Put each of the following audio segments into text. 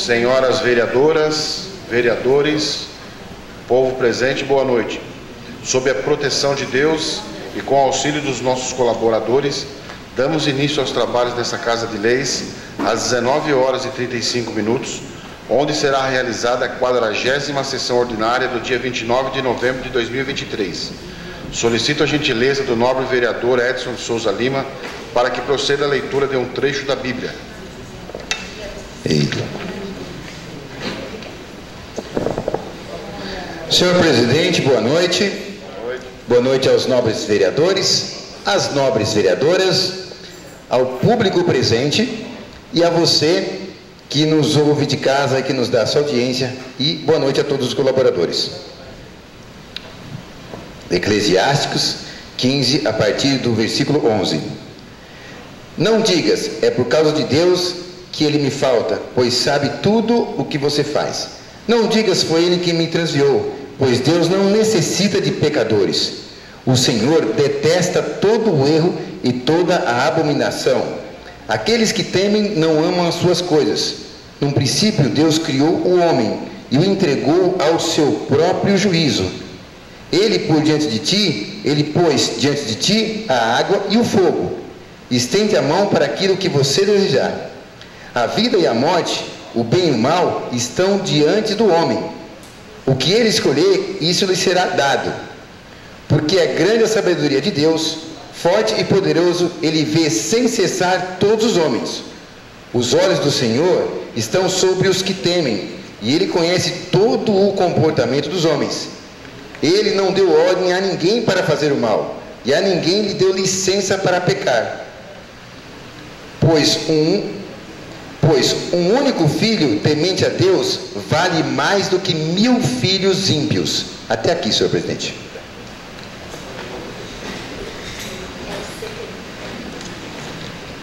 senhoras vereadoras, vereadores, povo presente, boa noite. Sob a proteção de Deus e com o auxílio dos nossos colaboradores, damos início aos trabalhos dessa Casa de Leis às 19 horas e 35 minutos, onde será realizada a 40ª sessão ordinária do dia 29 de novembro de 2023. Solicito a gentileza do nobre vereador Edson de Souza Lima para que proceda a leitura de um trecho da Bíblia. Senhor presidente, boa noite. Boa noite aos nobres vereadores, às nobres vereadoras, ao público presente e a você que nos ouve de casa e que nos dá essa audiência, e boa noite a todos os colaboradores. Eclesiásticos 15, a partir do versículo 11. Não digas, é por causa de Deus que ele me falta, pois sabe tudo o que você faz. Não digas, foi ele que me transviou, pois Deus não necessita de pecadores. O Senhor detesta todo o erro e toda a abominação. Aqueles que temem não amam as suas coisas. No princípio, Deus criou o homem e o entregou ao seu próprio juízo. Ele pôs diante de ti a água e o fogo. Estende a mão para aquilo que você desejar. A vida e a morte, o bem e o mal, estão diante do homem. O que ele escolher, isso lhe será dado. Porque é grande a sabedoria de Deus, forte e poderoso, ele vê sem cessar todos os homens. Os olhos do Senhor estão sobre os que temem, e ele conhece todo o comportamento dos homens. Ele não deu ordem a ninguém para fazer o mal, e a ninguém lhe deu licença para pecar. Pois um único filho temente a Deus vale mais do que 1000 filhos ímpios. Até aqui, senhor presidente.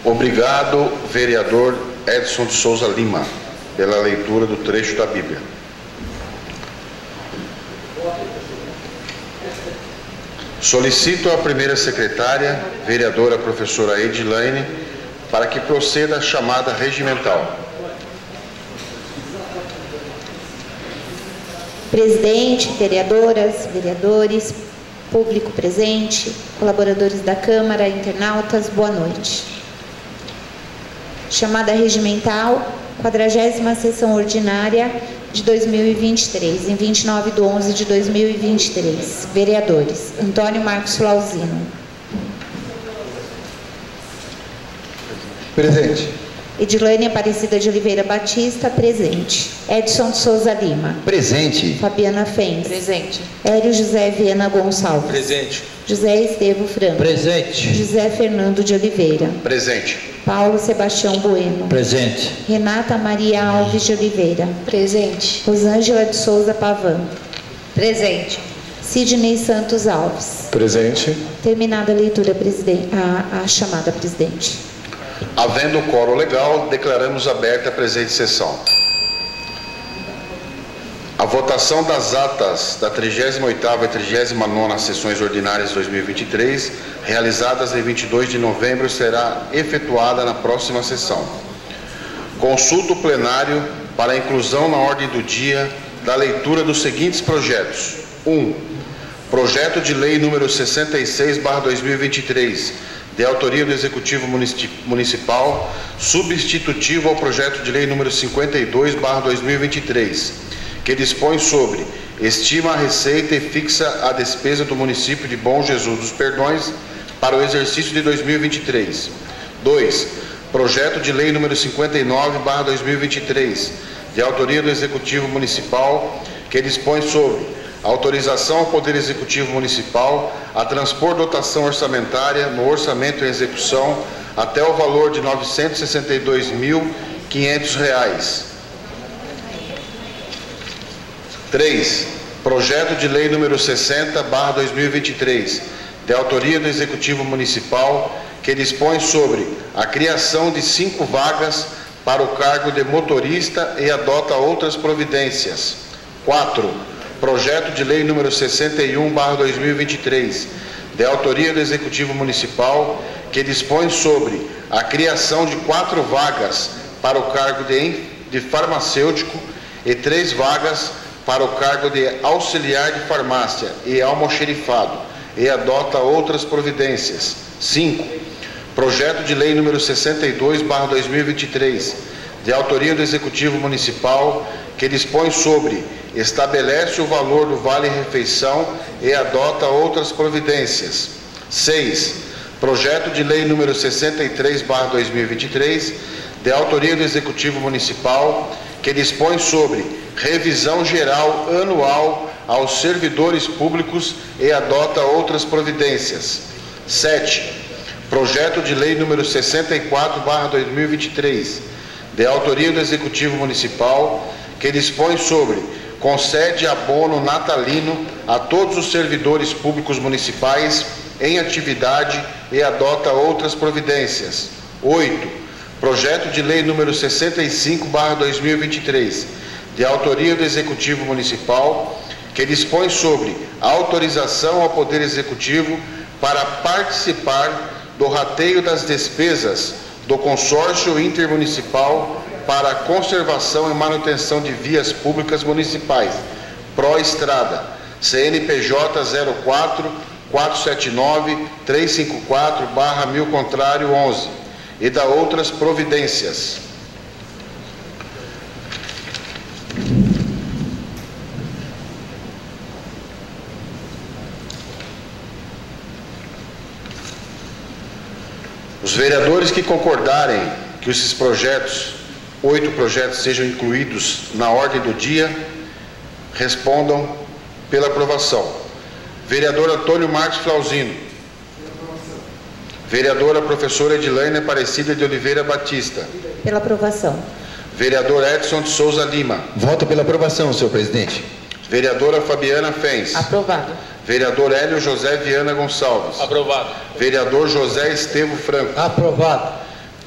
Obrigado, vereador Edson de Souza Lima, pela leitura do trecho da Bíblia. Solicito à primeira secretária, vereadora professora Edilane, para que proceda a chamada regimental. Presidente, vereadoras, vereadores, público presente, colaboradores da Câmara, internautas, boa noite. Chamada regimental, 40ª sessão ordinária de 2023, em 29/11/2023. Vereadores: Antônio Marcos Flauzino. Presente. Edilane Aparecida de Oliveira Batista, presente. Edson de Souza Lima. Presente. Fabiana Fens. Presente. Hélio José Viana Gonçalves. Presente. José Estevo Franco. Presente. José Fernando de Oliveira. Presente. Paulo Sebastião Bueno. Presente. Renata Maria Alves de Oliveira. Presente. Rosângela de Souza Pavan. Presente. Sidney Santos Alves. Presente. Terminada a leitura, a chamada, presidente. Havendo quórum legal, declaramos aberta a presente sessão. A votação das atas da 38ª e 39ª sessões ordinárias de 2023, realizadas em 22 de novembro, será efetuada na próxima sessão. Consulto o plenário para a inclusão na ordem do dia da leitura dos seguintes projetos. 1. Projeto de Lei número 66/2023, de autoria do Executivo Municipal, substitutivo ao Projeto de Lei número 52/2023, que dispõe sobre estima a receita e fixa a despesa do município de Bom Jesus dos Perdões para o exercício de 2023. 2. Projeto de Lei número 59/2023, de autoria do Executivo Municipal, que dispõe sobre autorização ao Poder Executivo Municipal a transpor dotação orçamentária no orçamento em execução até o valor de R$ 962.500. 3. Projeto de Lei número 60/2023, de autoria do Executivo Municipal, que dispõe sobre a criação de 5 vagas para o cargo de motorista e adota outras providências. 4. Projeto de Lei número 61/2023, de autoria do Executivo Municipal, que dispõe sobre a criação de 4 vagas para o cargo de de farmacêutico e 3 vagas para o cargo de auxiliar de farmácia e almoxerifado, e adota outras providências. 5. Projeto de Lei número 62/2023, de autoria do Executivo Municipal, que dispõe sobre, estabelece o valor do vale-refeição e adota outras providências. 6. Projeto de Lei número 63/2023, de autoria do Executivo Municipal, que dispõe sobre revisão geral anual aos servidores públicos e adota outras providências. 7. Projeto de Lei número 64/2023, de autoria do Executivo Municipal, que dispõe sobre concede abono natalino a todos os servidores públicos municipais em atividade e adota outras providências. 8. Projeto de Lei número 65/2023, de autoria do Executivo Municipal, que dispõe sobre autorização ao Poder Executivo para participar do rateio das despesas do Consórcio Intermunicipal para a Conservação e Manutenção de Vias Públicas Municipais, Proestrada, CNPJ 04-479-354/1000-11, e da outras providências. Os vereadores que concordarem que esses projetos, 8 projetos, sejam incluídos na ordem do dia, respondam pela aprovação. Vereador Antônio Marcos Flauzino. Vereadora professora Edilene Aparecida de Oliveira Batista. Pela aprovação. Vereador Edson de Souza Lima. Voto pela aprovação, senhor presidente. Vereadora Fabiana Fens. Aprovado. Vereador Hélio José Viana Gonçalves. Aprovado. Vereador José Estevo Franco. Aprovado.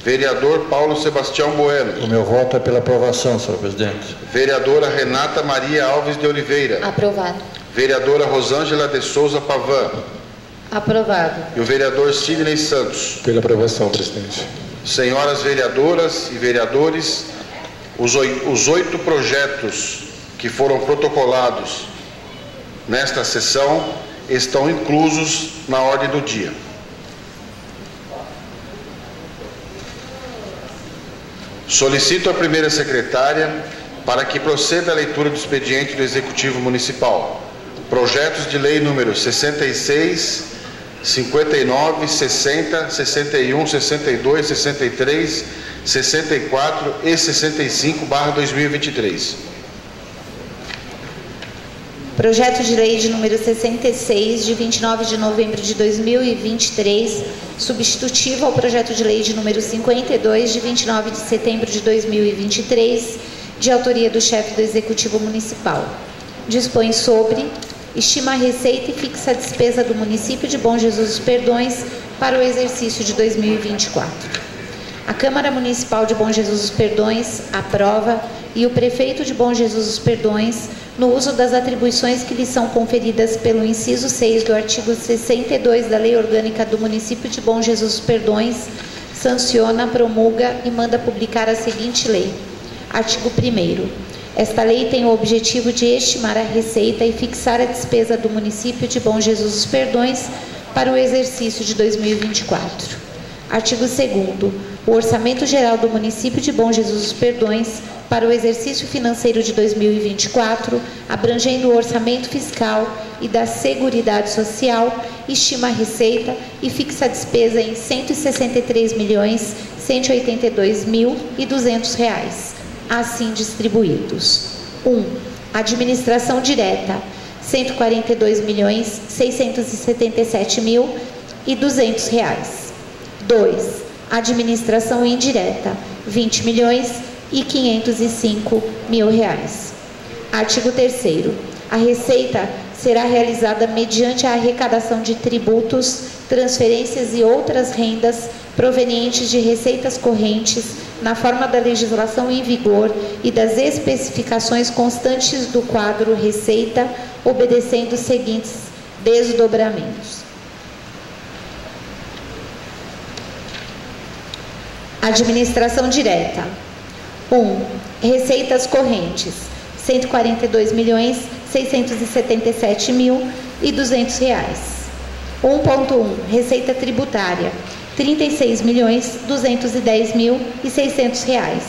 Vereador Paulo Sebastião Bueno. O meu voto é pela aprovação, senhor presidente. Vereadora Renata Maria Alves de Oliveira. Aprovado. Vereadora Rosângela de Souza Pavan. Aprovado. E o vereador Sidney Santos. Pela aprovação, presidente. Senhoras vereadoras e vereadores, os 8 projetos que foram protocolados nesta sessão estão inclusos na ordem do dia. Solicito à primeira secretária para que proceda a leitura do expediente do Executivo Municipal. Projetos de lei número 66, 59, 60, 61, 62, 63, 64 e 65/2023. Projeto de lei de número 66, de 29 de novembro de 2023, substitutivo ao projeto de lei de número 52, de 29 de setembro de 2023, de autoria do chefe do Executivo Municipal. Dispõe sobre: estima a receita e fixa a despesa do município de Bom Jesus dos Perdões para o exercício de 2024. A Câmara Municipal de Bom Jesus dos Perdões aprova e o prefeito de Bom Jesus dos Perdões, no uso das atribuições que lhe são conferidas pelo inciso 6 do artigo 62 da Lei Orgânica do Município de Bom Jesus dos Perdões, sanciona, promulga e manda publicar a seguinte lei. Artigo 1º. Esta lei tem o objetivo de estimar a receita e fixar a despesa do município de Bom Jesus dos Perdões para o exercício de 2024. Artigo 2º. O Orçamento Geral do município de Bom Jesus dos Perdões para o exercício financeiro de 2024, abrangendo o orçamento fiscal e da Seguridade Social, estima a receita e fixa a despesa em R$ 163.182.200, assim distribuídos. 1. Administração direta, R$ 142.677.200. 2. Administração indireta, R$ 20.505.000. Artigo 3º. A receita será realizada mediante a arrecadação de tributos, transferências e outras rendas provenientes de receitas correntes, na forma da legislação em vigor e das especificações constantes do quadro Receita, obedecendo os seguintes desdobramentos. Administração direta. Receitas correntes, R$ 142.677.200. 1.1. Receita tributária, R$ 36.210.600.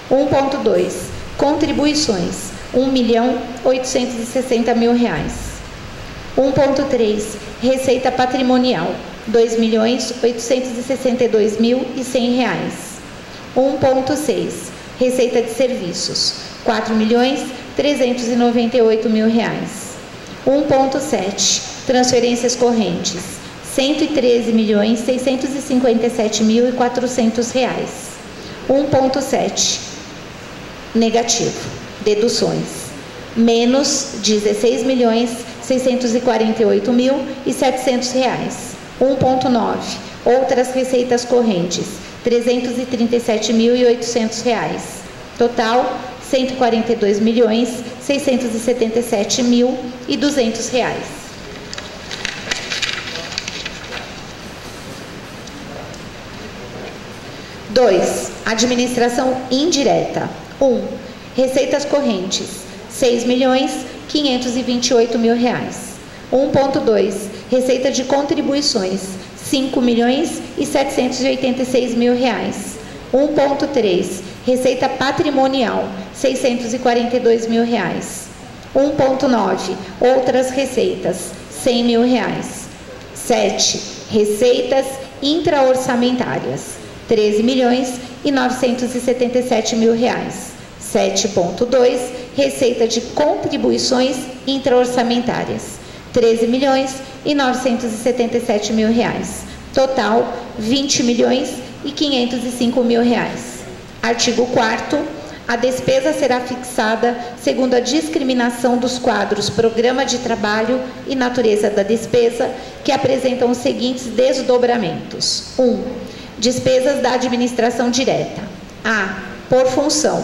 1.2. Contribuições, R$ 1.860.000. 1.3. Receita patrimonial, R$ 2.862.100. 1.6. Receita de serviços, R$ 4.398.000. 1.7. Transferências correntes, R$ 113.657.400. 1.7. Negativo. Deduções, menos R$ 16.648.700. 1.9. Outras receitas correntes, R$ 337.800. Total, R$ 142.677.200. 2. Administração indireta. 1. Receitas correntes, R$ 6.528.000. 1.2. Receita de contribuições, R$ 5.786.000. 1.3. Receita patrimonial, R$ 642.000. 1.9. Outras receitas, R$ 100.000. 7. Receitas intraorçamentárias, R$ 13.977.000. 7.2. Receita de contribuições intraorçamentárias, R$ 13.977.000. Total, R$ 20.505.000. Artigo 4º. A despesa será fixada segundo a discriminação dos quadros Programa de Trabalho e Natureza da Despesa, que apresentam os seguintes desdobramentos. 1. Despesas da administração direta. A. Por função.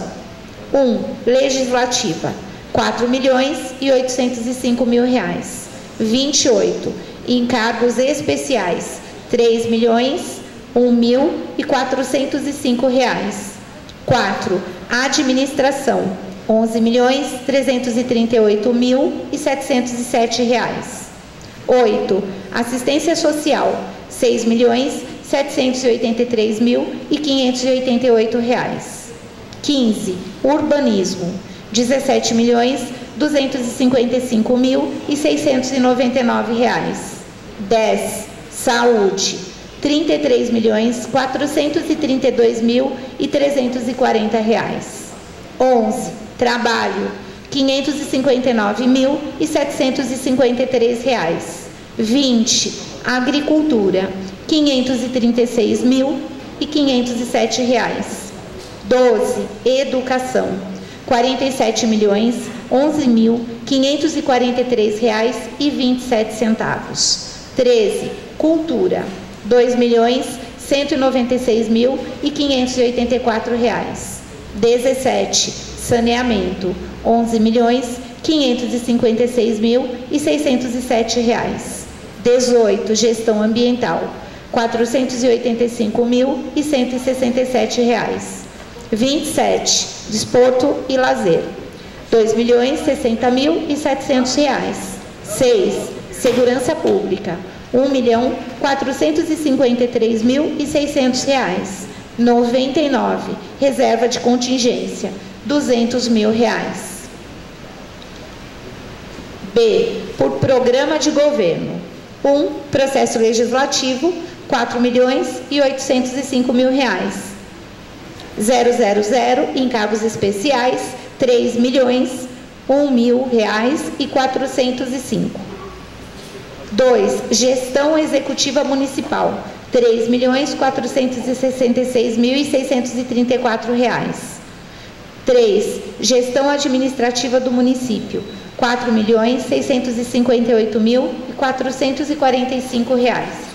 1. Legislativa, R$ 4.805.000. 28. Encargos especiais, R$ 3.001.405. 4. Administração, R$ 11.338.707. 8. Assistência social, R$ 6.783.588. 15. Urbanismo, R$ 17.255.699. 10. Saúde, R$ 33.432.340. 11. Trabalho, R$ 559.753. 20. Agricultura, R$ 536.507. 12. Educação, R$ 47.011.543,27. 13. Cultura, R$ 2.196.584. 17. Saneamento, R$ 11.556.607. 18. Gestão ambiental, R$ 485.167. 27. Desporto e lazer, R$ 2.060.700. 6. Segurança pública, R$ 1.453.600. 99. Reserva de contingência, R$ 200.000. B. Por programa de governo. 1. Processo legislativo, R$ 4.805.000. 000. Encargos especiais, R$ 3.001.405. 2. Gestão executiva municipal, R$ 3.466.634. 3. Gestão administrativa do município, R$ 4.658.445.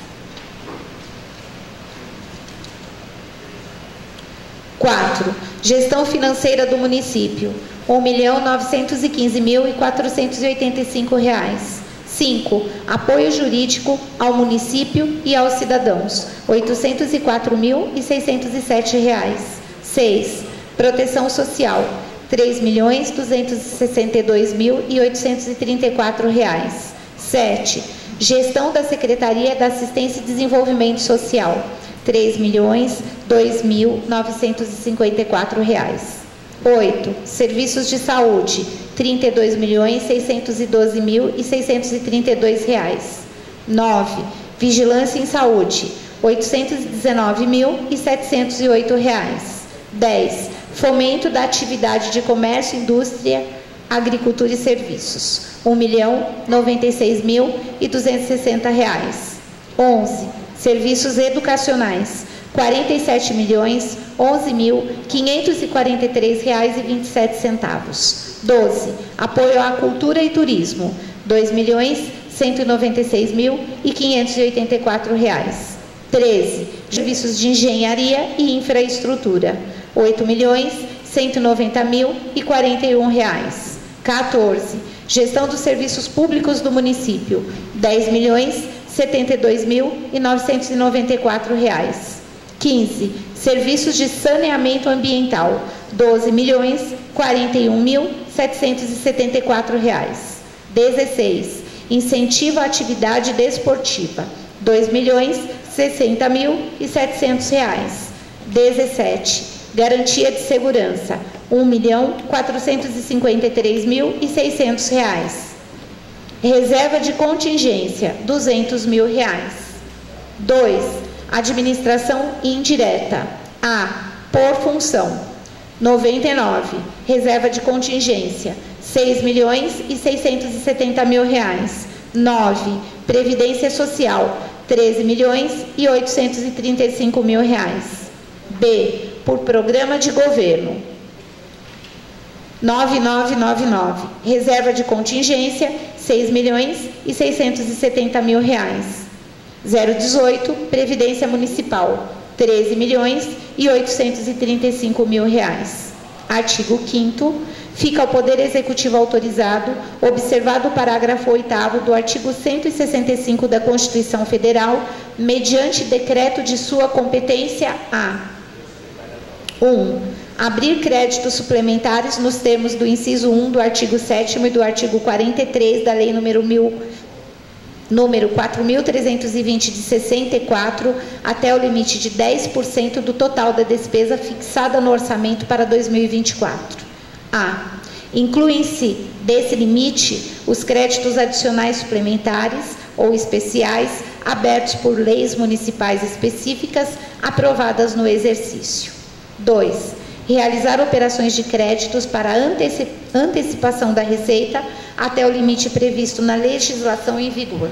4. Gestão financeira do município, R$ 1.915.485. 5. Apoio jurídico ao município e aos cidadãos, R$ 804.607. 6. Proteção Social, R$ 3.262.834. 7. Gestão da Secretaria da Assistência e Desenvolvimento Social, R$ 3.002.954. 8. Serviços de Saúde, R$ 32.612.632. 9. Vigilância em Saúde, R$ 819.708. 10. Fomento da atividade de comércio, indústria, agricultura e serviços, R$ 1.096.260. 11. Serviços educacionais, R$ 47.011.543,27. 12. Apoio à cultura e turismo, R$ 2.196.584. 13. Serviços de engenharia e infraestrutura, R$ 8.190.041. 14. Gestão dos serviços públicos do município, R$ 10.072.994. 15. Serviços de saneamento ambiental, R$ 12.041.774. 16. Incentivo à atividade desportiva, R$ 2.060.700. 17. Garantia de segurança, R$ 1.453.600. Reserva de contingência, R$ 200.000. 2. Administração indireta. A. Por função, 99. Reserva de contingência, R$ 6.670.000. 9. Previdência Social, R$ 13.835.000. B. Por programa de governo, 9999. Reserva de contingência, R$ 6.670.000. 018. Previdência Municipal, R$ 13.835.000. Artigo 5º. Fica ao Poder Executivo autorizado, observado o parágrafo 8º do artigo 165 da Constituição Federal, mediante decreto de sua competência, a 1. Abrir créditos suplementares nos termos do inciso 1 do artigo 7º e do artigo 43 da Lei número 4.320 de 64, até o limite de 10% do total da despesa fixada no orçamento para 2024. A. Incluem-se desse limite os créditos adicionais suplementares ou especiais abertos por leis municipais específicas aprovadas no exercício. 2. Realizar operações de créditos para antecipação da receita até o limite previsto na legislação em vigor.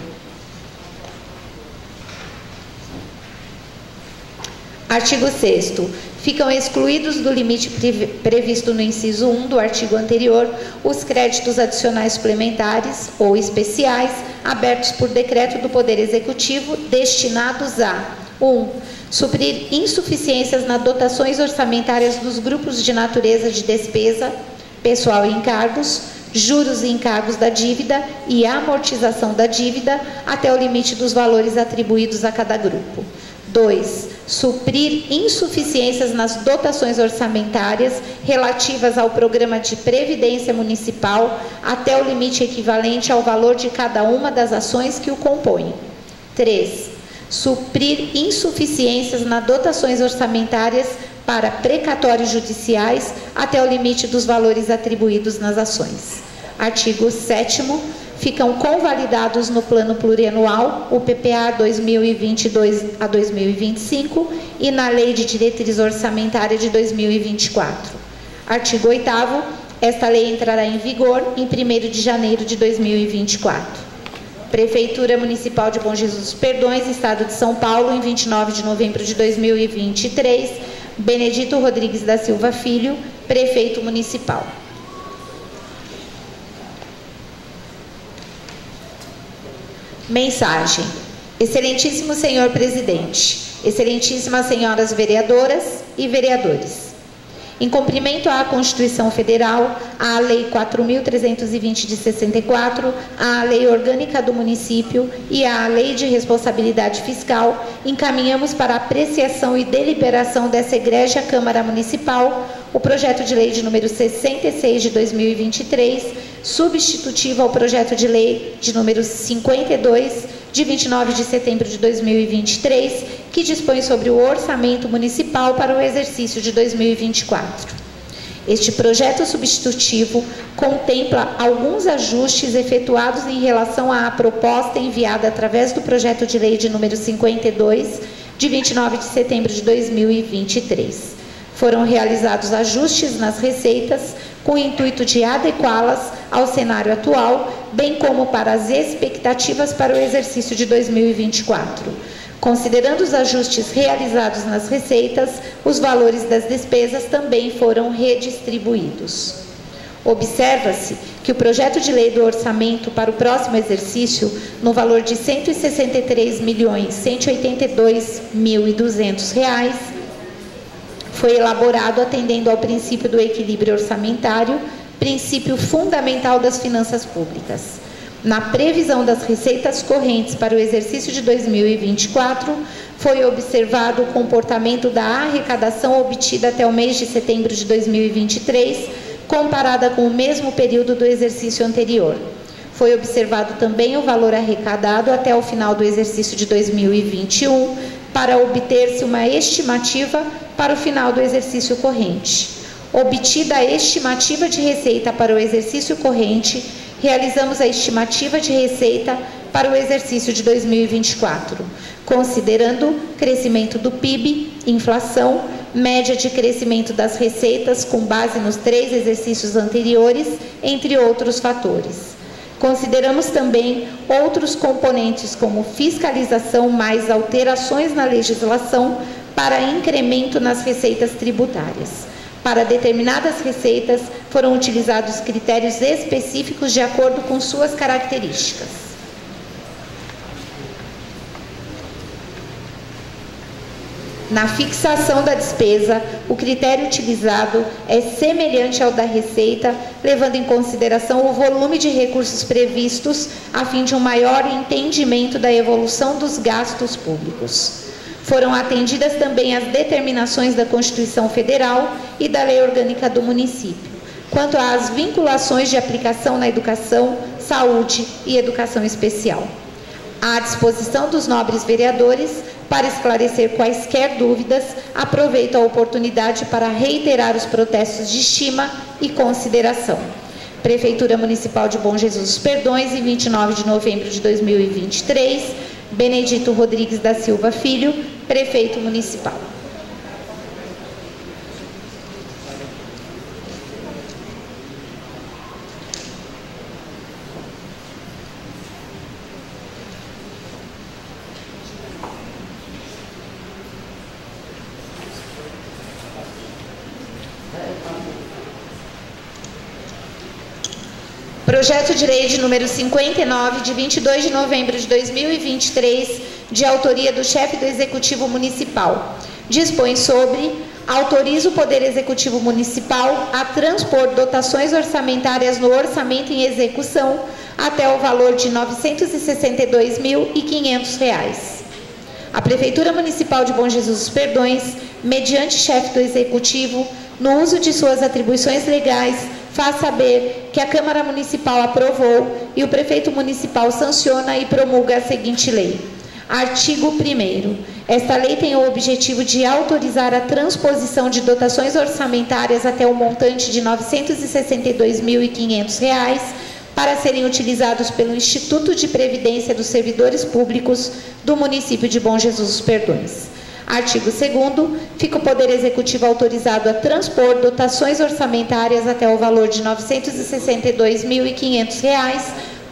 Artigo 6º. Ficam excluídos do limite previsto no inciso 1 do artigo anterior os créditos adicionais suplementares ou especiais abertos por decreto do Poder Executivo destinados a 1. Suprir insuficiências nas dotações orçamentárias dos grupos de natureza de despesa, pessoal e encargos, juros e encargos da dívida e amortização da dívida até o limite dos valores atribuídos a cada grupo. 2. Suprir insuficiências nas dotações orçamentárias relativas ao programa de previdência municipal até o limite equivalente ao valor de cada uma das ações que o compõem. 3. Suprir insuficiências nas dotações orçamentárias para precatórios judiciais até o limite dos valores atribuídos nas ações. Artigo 7º. Ficam convalidados no Plano Plurianual, o PPA 2022 a 2025 e na Lei de Diretriz Orçamentária de 2024. Artigo 8º. Esta lei entrará em vigor em 1º de janeiro de 2024. Prefeitura Municipal de Bom Jesus dos Perdões, Estado de São Paulo, em 29 de novembro de 2023, Benedito Rodrigues da Silva Filho, Prefeito Municipal. Mensagem. Excelentíssimo Senhor Presidente, excelentíssimas senhoras vereadoras e vereadores. Em cumprimento à Constituição Federal, à Lei 4.320 de 64, à Lei Orgânica do Município e à Lei de Responsabilidade Fiscal, encaminhamos para apreciação e deliberação dessa egrégia Câmara Municipal o projeto de lei de número 66 de 2023, substitutivo ao projeto de lei de número 52 de 29 de setembro de 2023, que dispõe sobre o orçamento municipal para o exercício de 2024. Este projeto substitutivo contempla alguns ajustes efetuados em relação à proposta enviada através do projeto de lei de número 52, de 29 de setembro de 2023. Foram realizados ajustes nas receitas com o intuito de adequá-las ao cenário atual, bem como para as expectativas para o exercício de 2024. Considerando os ajustes realizados nas receitas, os valores das despesas também foram redistribuídos. Observa-se que o projeto de lei do orçamento para o próximo exercício, no valor de R$ 163.182.200, foi elaborado atendendo ao princípio do equilíbrio orçamentário, princípio fundamental das finanças públicas. Na previsão das receitas correntes para o exercício de 2024, foi observado o comportamento da arrecadação obtida até o mês de setembro de 2023, comparada com o mesmo período do exercício anterior. Foi observado também o valor arrecadado até o final do exercício de 2021, para obter-se uma estimativa para o final do exercício corrente. Obtida a estimativa de receita para o exercício corrente, realizamos a estimativa de receita para o exercício de 2024, considerando crescimento do PIB, inflação, média de crescimento das receitas com base nos 3 exercícios anteriores, entre outros fatores. Consideramos também outros componentes como fiscalização mais alterações na legislação para incremento nas receitas tributárias. Para determinadas receitas, foram utilizados critérios específicos de acordo com suas características. Na fixação da despesa, o critério utilizado é semelhante ao da receita, levando em consideração o volume de recursos previstos, a fim de um maior entendimento da evolução dos gastos públicos. Foram atendidas também as determinações da Constituição Federal e da Lei Orgânica do Município, quanto às vinculações de aplicação na educação, saúde e educação especial. À disposição dos nobres vereadores, para esclarecer quaisquer dúvidas, aproveito a oportunidade para reiterar os protestos de estima e consideração. Prefeitura Municipal de Bom Jesus dos Perdões, em 29 de novembro de 2023, Benedito Rodrigues da Silva Filho, Prefeito Municipal. Projeto de lei de número 59, de 22 de novembro de 2023, de autoria do chefe do Executivo Municipal. Dispõe sobre: autoriza o Poder Executivo Municipal a transpor dotações orçamentárias no orçamento em execução até o valor de R$ 962.500. A Prefeitura Municipal de Bom Jesus dos Perdões, mediante chefe do Executivo, no uso de suas atribuições legais, faz saber que a Câmara Municipal aprovou e o Prefeito Municipal sanciona e promulga a seguinte lei. Artigo 1º. Esta lei tem o objetivo de autorizar a transposição de dotações orçamentárias até o montante de R$ 962.500 para serem utilizados pelo Instituto de Previdência dos Servidores Públicos do município de Bom Jesus dos Perdões. Artigo 2º. Fica o Poder Executivo autorizado a transpor dotações orçamentárias até o valor de R$ 962.500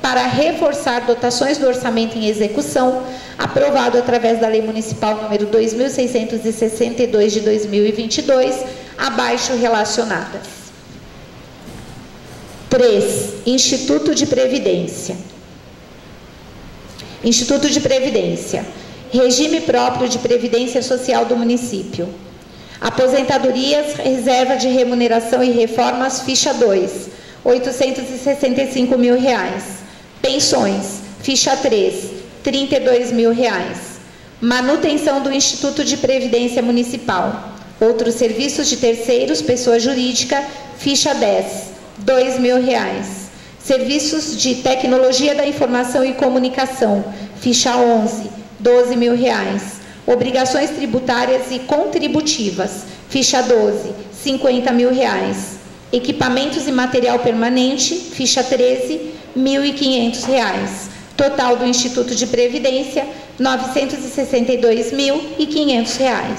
para reforçar dotações do orçamento em execução, aprovado através da Lei Municipal número 2.662 de 2022, abaixo relacionadas. 3. Instituto de Previdência. Instituto de Previdência. Regime próprio de previdência social do município. Aposentadorias, reserva de remuneração e reformas, ficha 2, R$ 865.000. Pensões, ficha 3, R$ 32.000. Manutenção do Instituto de Previdência Municipal, Outros serviços de terceiros, pessoa jurídica, ficha 10, R$ 2.000. Serviços de tecnologia da informação e comunicação, ficha 11, R$ 12.000. Obrigações tributárias e contributivas, ficha 12, R$ 50.000. Equipamentos e material permanente, ficha 13, R$ 1.500. Total do Instituto de Previdência, R$ 962.500.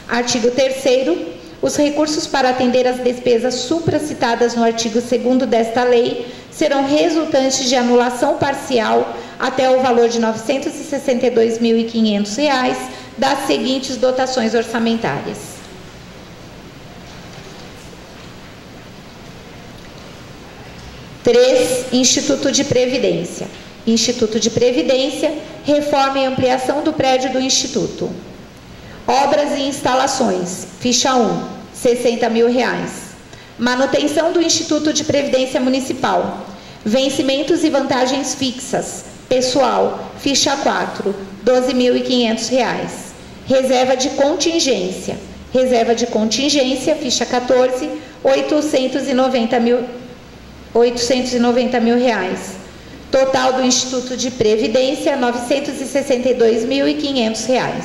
Artigo 3º. Os recursos para atender às despesas supracitadas no artigo 2º desta lei serão resultantes de anulação parcial até o valor de R$ 962.500 das seguintes dotações orçamentárias. 3. Instituto de Previdência. Instituto de Previdência, reforma e ampliação do prédio do Instituto. Obras e instalações, ficha 1, R$ 60.000. Manutenção do Instituto de Previdência Municipal. Vencimentos e vantagens fixas, pessoal, ficha 4, R$ 12.500. Reserva de contingência. Reserva de contingência, ficha 14, R$ 890.000. Total do Instituto de Previdência, R$ 962.500.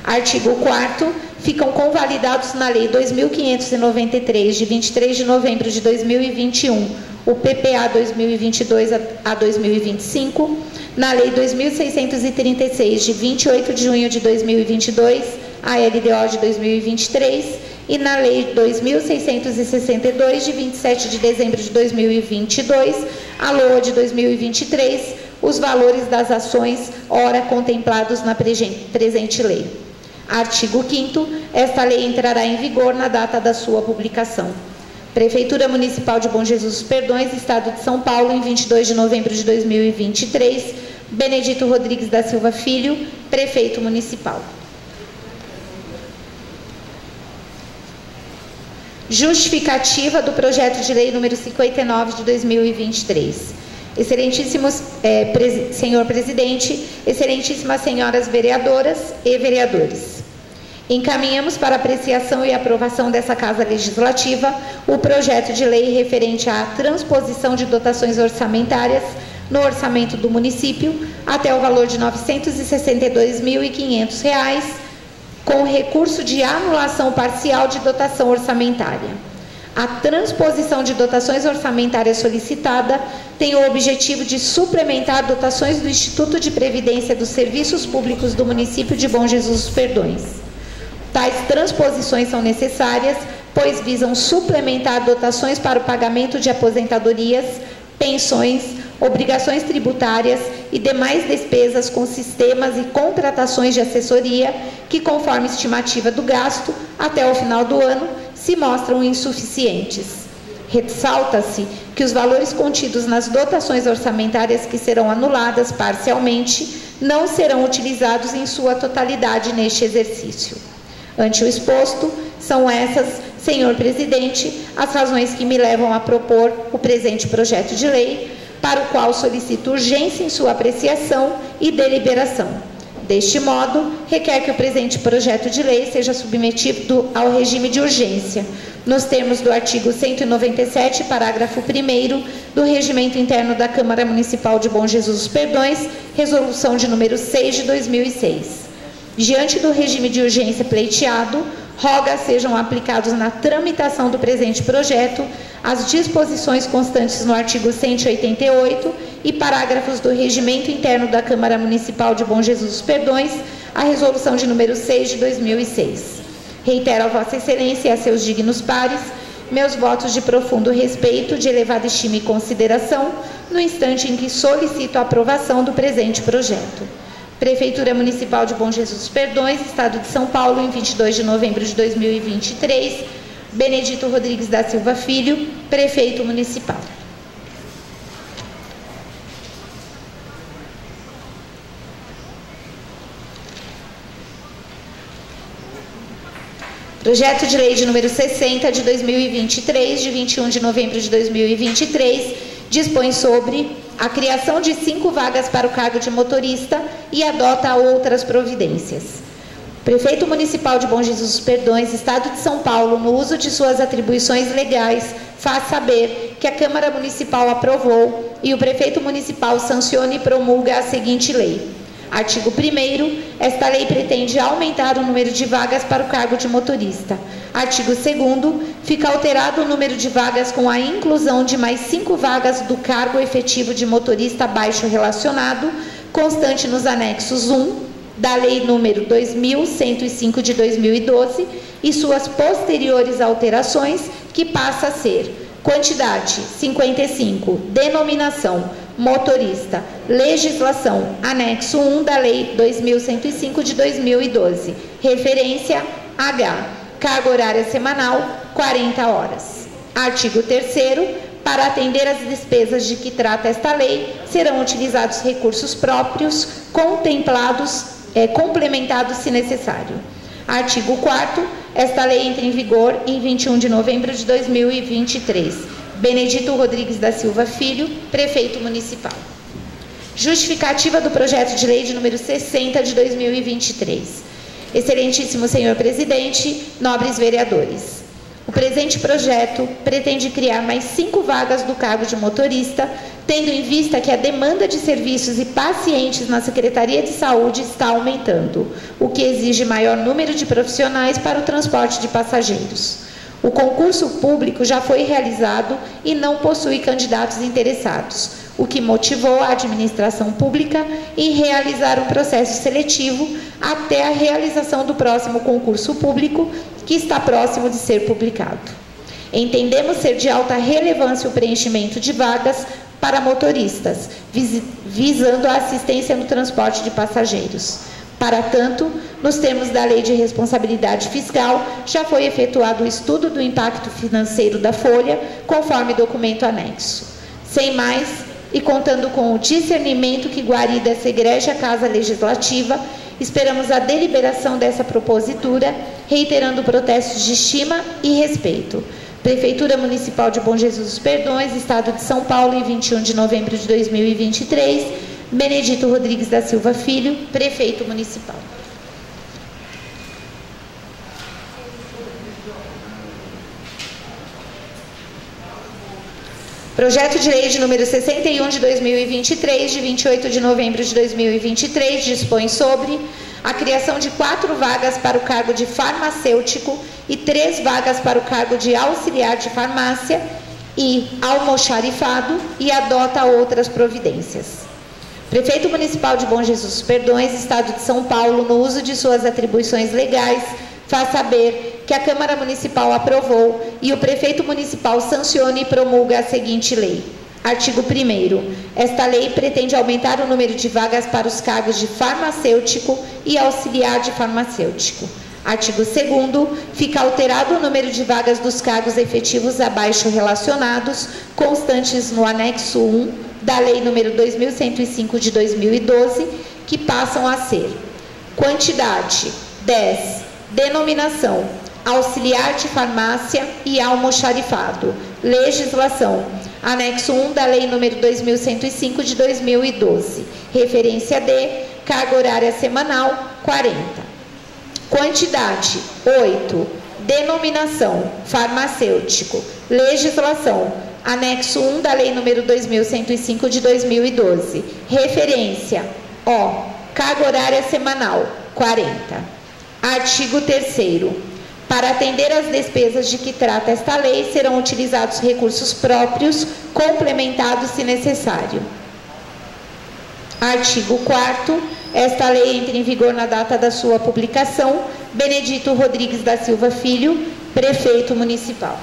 Artigo 4º. Ficam convalidados na Lei 2.593, de 23 de novembro de 2021, o PPA 2022 a 2025, na Lei 2.636, de 28 de junho de 2022, a LDO de 2023, e na Lei 2.662, de 27 de dezembro de 2022, a LOA de 2023, os valores das ações ora contemplados na presente lei. Artigo 5º. Esta lei entrará em vigor na data da sua publicação. Prefeitura Municipal de Bom Jesus dos Perdões, Estado de São Paulo, em 22 de novembro de 2023. Benedito Rodrigues da Silva Filho, Prefeito Municipal. Justificativa do projeto de lei número 59 de 2023. Excelentíssimo senhor presidente, excelentíssimas senhoras vereadoras e vereadores. Encaminhamos para apreciação e aprovação dessa Casa Legislativa o projeto de lei referente à transposição de dotações orçamentárias no orçamento do município até o valor de R$ 962.500, com recurso de anulação parcial de dotação orçamentária. A transposição de dotações orçamentárias solicitada tem o objetivo de suplementar dotações do Instituto de Previdência dos Serviços Públicos do município de Bom Jesus dos Perdões. Tais transposições são necessárias, pois visam suplementar dotações para o pagamento de aposentadorias, pensões, obrigações tributárias e demais despesas com sistemas e contratações de assessoria que, conforme estimativa do gasto, até o final do ano, se mostram insuficientes. Ressalta-se que os valores contidos nas dotações orçamentárias que serão anuladas parcialmente não serão utilizados em sua totalidade neste exercício. Ante o exposto, são essas, senhor presidente, as razões que me levam a propor o presente projeto de lei, para o qual solicito urgência em sua apreciação e deliberação. Deste modo, requer que o presente projeto de lei seja submetido ao regime de urgência, nos termos do artigo 197, parágrafo 1º do Regimento Interno da Câmara Municipal de Bom Jesus dos Perdões, resolução de número 6 de 2006. Diante do regime de urgência pleiteado, roga sejam aplicados na tramitação do presente projeto as disposições constantes no artigo 188 e parágrafos do Regimento Interno da Câmara Municipal de Bom Jesus dos Perdões, a resolução de número 6 de 2006. Reitero a Vossa Excelência e a seus dignos pares meus votos de profundo respeito, de elevada estima e consideração, no instante em que solicito a aprovação do presente projeto. Prefeitura Municipal de Bom Jesus dos Perdões, Estado de São Paulo, em 22 de novembro de 2023, Benedito Rodrigues da Silva Filho, Prefeito Municipal. Projeto de Lei de número 60 de 2023, de 21 de novembro de 2023, dispõe sobre a criação de 5 vagas para o cargo de motorista e adota outras providências. Prefeito Municipal de Bom Jesus dos Perdões, Estado de São Paulo, no uso de suas atribuições legais, faz saber que a Câmara Municipal aprovou e o Prefeito Municipal sanciona e promulga a seguinte lei. Artigo 1º, esta lei pretende aumentar o número de vagas para o cargo de motorista. Artigo 2º, fica alterado o número de vagas com a inclusão de mais 5 vagas do cargo efetivo de motorista baixo relacionado, constante nos anexos 1 da Lei número 2.105 de 2012 e suas posteriores alterações, que passa a ser: quantidade 55, denominação motorista, legislação, anexo 1 da Lei 2.105 de 2012, referência H, carga horária semanal 40 horas. Artigo 3º, para atender às despesas de que trata esta lei, serão utilizados recursos próprios, complementados se necessário. Artigo 4º, esta lei entra em vigor em 21 de novembro de 2023. Benedito Rodrigues da Silva Filho, Prefeito Municipal. Justificativa do projeto de lei de número 60 de 2023. Excelentíssimo senhor presidente, nobres vereadores. O presente projeto pretende criar mais 5 vagas do cargo de motorista, tendo em vista que a demanda de serviços e pacientes na Secretaria de Saúde está aumentando, o que exige maior número de profissionais para o transporte de passageiros. O concurso público já foi realizado e não possui candidatos interessados, o que motivou a administração pública em realizar um processo seletivo até a realização do próximo concurso público, que está próximo de ser publicado. Entendemos ser de alta relevância o preenchimento de vagas para motoristas, visando a assistência no transporte de passageiros. Para tanto, nos termos da Lei de Responsabilidade Fiscal, já foi efetuado o estudo do impacto financeiro da folha, conforme documento anexo. Sem mais, e contando com o discernimento que guari dessa egrégia Casa Legislativa, esperamos a deliberação dessa propositura, reiterando protestos de estima e respeito. Prefeitura Municipal de Bom Jesus dos Perdões, Estado de São Paulo, em 21 de novembro de 2023, Benedito Rodrigues da Silva Filho, Prefeito Municipal. Projeto de lei de número 61 de 2023, de 28 de novembro de 2023, dispõe sobre a criação de 4 vagas para o cargo de farmacêutico e 3 vagas para o cargo de auxiliar de farmácia e almoxarifado e adota outras providências. Prefeito Municipal de Bom Jesus dos Perdões, Estado de São Paulo, no uso de suas atribuições legais, faz saber que a Câmara Municipal aprovou e o Prefeito Municipal sanciona e promulga a seguinte lei. Artigo 1º. Esta lei pretende aumentar o número de vagas para os cargos de farmacêutico e auxiliar de farmacêutico. Artigo 2º. Fica alterado o número de vagas dos cargos efetivos abaixo relacionados, constantes no anexo 1 da Lei número 2.105 de 2012, que passam a ser: quantidade 10, denominação auxiliar de farmácia e almoxarifado, legislação, anexo 1 da Lei número 2.105 de 2012, referência D, carga horária semanal 40. Quantidade 8, denominação farmacêutico, legislação, anexo 1 da Lei número 2.105 de 2012, referência O, carga horária semanal 40. Artigo 3º. Para atender às despesas de que trata esta lei, serão utilizados recursos próprios, complementados se necessário. Artigo 4º. Esta lei entra em vigor na data da sua publicação. Benedito Rodrigues da Silva Filho, Prefeito Municipal.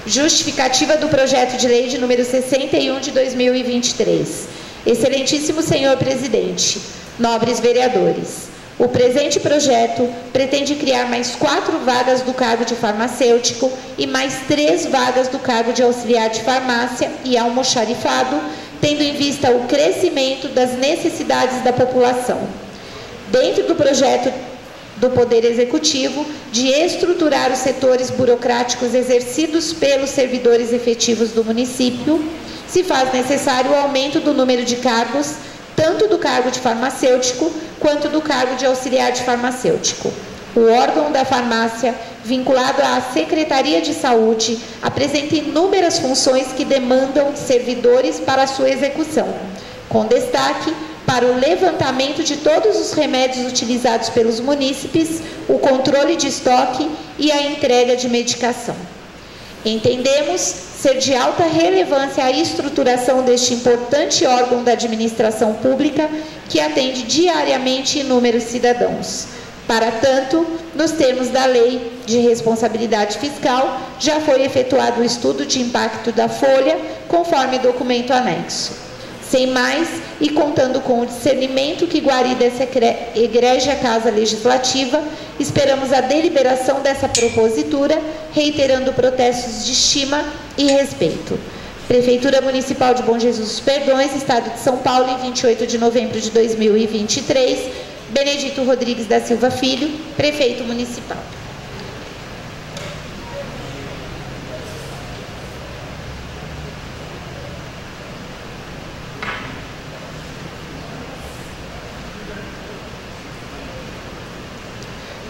Justificativa do projeto de lei de número 61 de 2023. Excelentíssimo senhor presidente, nobres vereadores, o presente projeto pretende criar mais 4 vagas do cargo de farmacêutico e mais 3 vagas do cargo de auxiliar de farmácia e almoxarifado, tendo em vista o crescimento das necessidades da população. Dentro do projeto do Poder Executivo, de estruturar os setores burocráticos exercidos pelos servidores efetivos do município, se faz necessário o aumento do número de cargos, tanto do cargo de farmacêutico quanto do cargo de auxiliar de farmacêutico. O órgão da farmácia, vinculado à Secretaria de Saúde, apresenta inúmeras funções que demandam servidores para sua execução, com destaque para o levantamento de todos os remédios utilizados pelos munícipes, o controle de estoque e a entrega de medicação. Entendemos ser de alta relevância a estruturação deste importante órgão da administração pública que atende diariamente inúmeros cidadãos. Para tanto, nos termos da Lei de Responsabilidade Fiscal, já foi efetuado o estudo de impacto da folha, conforme documento anexo. Sem mais, e contando com o discernimento que guarida essa egrégia Casa Legislativa, esperamos a deliberação dessa propositura, reiterando protestos de estima e respeito. Prefeitura Municipal de Bom Jesus dos Perdões, Estado de São Paulo, em 28 de novembro de 2023, Benedito Rodrigues da Silva Filho, Prefeito Municipal.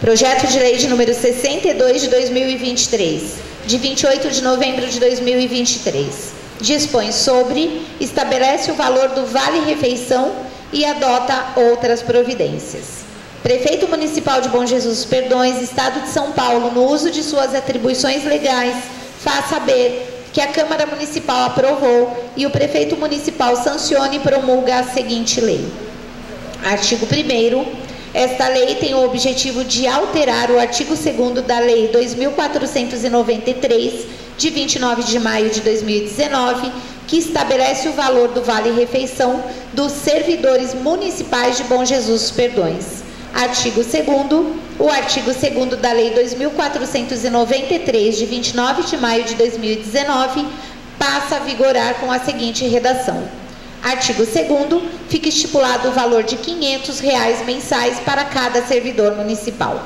Projeto de Lei de número 62 de 2023, de 28 de novembro de 2023. Dispõe sobre, estabelece o valor do vale-refeição e adota outras providências. Prefeito Municipal de Bom Jesus dos Perdões, Estado de São Paulo, no uso de suas atribuições legais, faz saber que a Câmara Municipal aprovou e o Prefeito Municipal sancione e promulga a seguinte lei. Artigo 1º. Esta lei tem o objetivo de alterar o artigo 2º da Lei 2.493, de 29 de maio de 2019, que estabelece o valor do vale-refeição dos servidores municipais de Bom Jesus dos Perdões. Artigo 2º. O artigo 2º da Lei 2.493, de 29 de maio de 2019, passa a vigorar com a seguinte redação. Artigo 2º. Fica estipulado o valor de R$ 500 mensais para cada servidor municipal.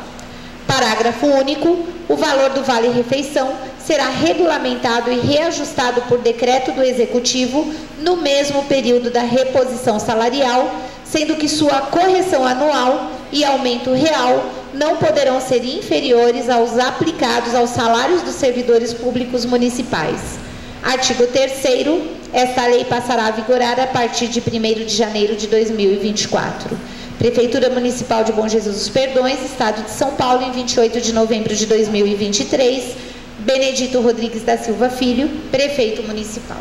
Parágrafo único. O valor do vale-refeição será regulamentado e reajustado por decreto do Executivo no mesmo período da reposição salarial, sendo que sua correção anual e aumento real não poderão ser inferiores aos aplicados aos salários dos servidores públicos municipais. Artigo 3º. Esta lei passará a vigorar a partir de 1º de janeiro de 2024. Prefeitura Municipal de Bom Jesus dos Perdões, Estado de São Paulo, em 28 de novembro de 2023, Benedito Rodrigues da Silva Filho, Prefeito Municipal.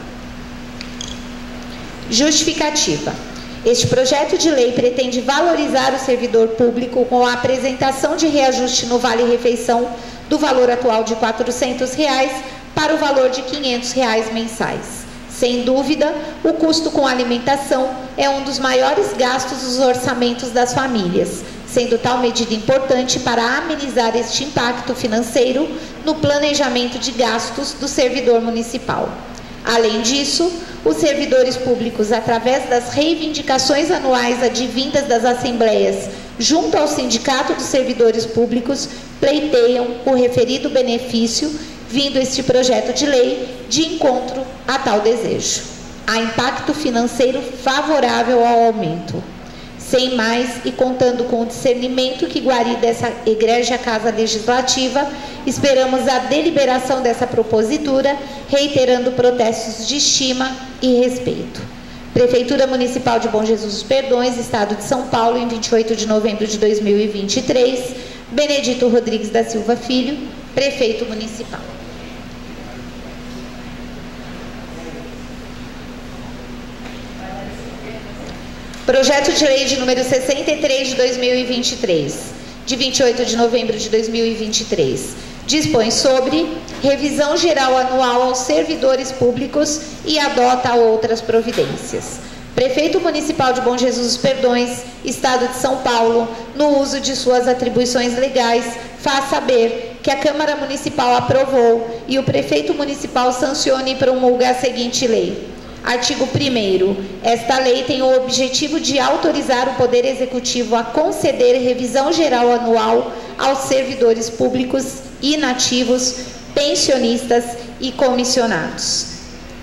Justificativa. Este projeto de lei pretende valorizar o servidor público com a apresentação de reajuste no vale-refeição do valor atual de R$ 400 para o valor de R$ 500 mensais. Sem dúvida, o custo com alimentação é um dos maiores gastos dos orçamentos das famílias, sendo tal medida importante para amenizar este impacto financeiro no planejamento de gastos do servidor municipal. Além disso, os servidores públicos, através das reivindicações anuais advindas das assembleias junto ao Sindicato dos Servidores Públicos, pleiteiam o referido benefício, vindo este projeto de lei de encontro a tal desejo. Há impacto financeiro favorável ao aumento. Sem mais, e contando com o discernimento que guarida essa egrégia Casa Legislativa, esperamos a deliberação dessa propositura, reiterando protestos de estima e respeito. Prefeitura Municipal de Bom Jesus dos Perdões, Estado de São Paulo, em 28 de novembro de 2023, Benedito Rodrigues da Silva Filho, Prefeito Municipal. Projeto de Lei de número 63 de 2023, de 28 de novembro de 2023, dispõe sobre revisão geral anual aos servidores públicos e adota outras providências. Prefeito Municipal de Bom Jesus dos Perdões, Estado de São Paulo, no uso de suas atribuições legais, faz saber que a Câmara Municipal aprovou e o Prefeito Municipal sancione e promulga a seguinte lei. Artigo 1º. Esta lei tem o objetivo de autorizar o Poder Executivo a conceder revisão geral anual aos servidores públicos inativos, pensionistas e comissionados.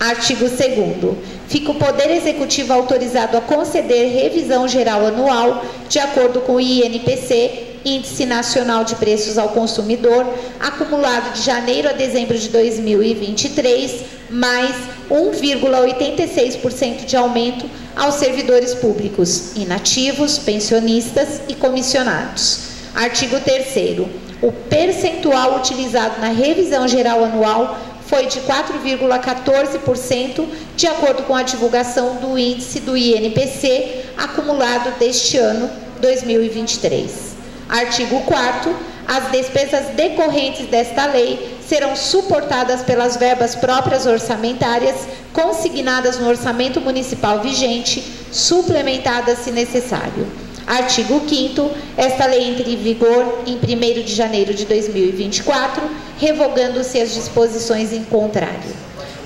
Artigo 2º. Fica o Poder Executivo autorizado a conceder revisão geral anual, de acordo com o INPC, Índice Nacional de Preços ao Consumidor, acumulado de janeiro a dezembro de 2023, mais 1,86% de aumento aos servidores públicos, inativos, pensionistas e comissionados. Artigo 3º. O percentual utilizado na revisão geral anual foi de 4,14%, de acordo com a divulgação do índice do INPC acumulado deste ano, 2023. Artigo 4º. As despesas decorrentes desta lei serão suportadas pelas verbas próprias orçamentárias consignadas no orçamento municipal vigente, suplementadas se necessário. Artigo 5º. Esta lei entra em vigor em 1º de janeiro de 2024, revogando-se as disposições em contrário.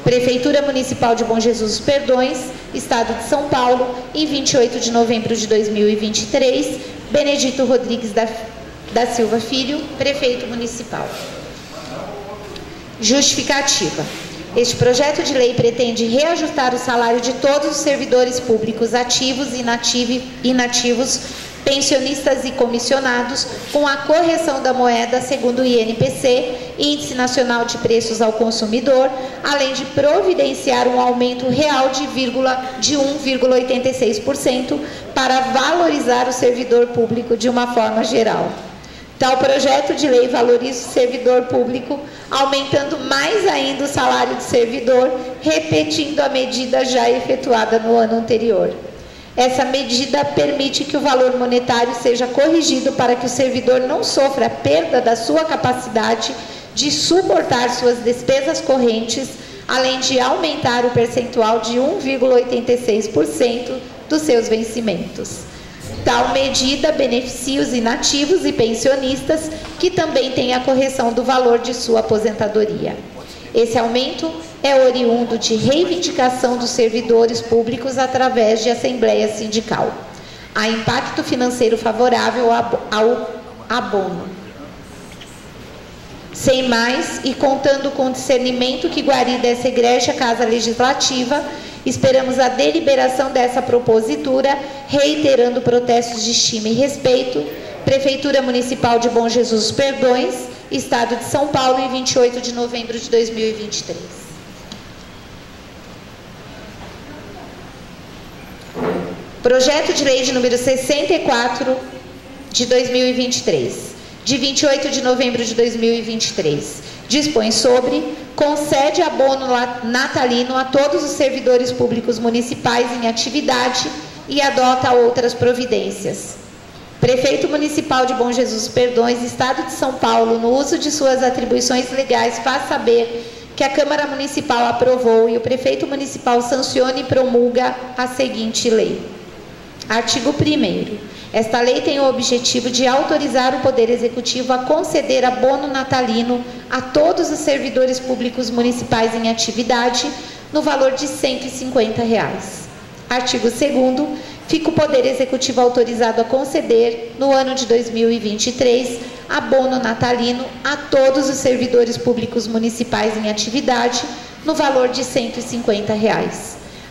Prefeitura Municipal de Bom Jesus dos Perdões, Estado de São Paulo, em 28 de novembro de 2023, Benedito Rodrigues da Silva Filho, Prefeito Municipal. Justificativa. Este projeto de lei pretende reajustar o salário de todos os servidores públicos ativos e inativos, pensionistas e comissionados, com a correção da moeda segundo o INPC, Índice Nacional de Preços ao Consumidor, além de providenciar um aumento real de 1,86% para valorizar o servidor público de uma forma geral. Tal projeto de lei valoriza o servidor público, aumentando mais ainda o salário do servidor, repetindo a medida já efetuada no ano anterior. Essa medida permite que o valor monetário seja corrigido para que o servidor não sofra perda da sua capacidade de suportar suas despesas correntes, além de aumentar o percentual de 1,86% dos seus vencimentos. Tal medida beneficia os inativos e pensionistas, que também têm a correção do valor de sua aposentadoria. Esse aumento é oriundo de reivindicação dos servidores públicos através de assembleia sindical. Há impacto financeiro favorável ao abono. Sem mais, e contando com o discernimento que guarida essa egrégia Casa Legislativa, esperamos a deliberação dessa propositura, reiterando protestos de estima e respeito. Prefeitura Municipal de Bom Jesus dos Perdões, Estado de São Paulo, em 28 de novembro de 2023. Projeto de Lei de número 64 de 2023, de 28 de novembro de 2023, dispõe sobre: concede abono natalino a todos os servidores públicos municipais em atividade e adota outras providências. Prefeito Municipal de Bom Jesus dos Perdões, Estado de São Paulo, no uso de suas atribuições legais, faz saber que a Câmara Municipal aprovou e o Prefeito Municipal sanciona e promulga a seguinte lei. Artigo 1º. Esta lei tem o objetivo de autorizar o Poder Executivo a conceder abono natalino a todos os servidores públicos municipais em atividade, no valor de R$ 150. Artigo 2º. Fica o Poder Executivo autorizado a conceder, no ano de 2023, abono natalino a todos os servidores públicos municipais em atividade, no valor de R$ 150.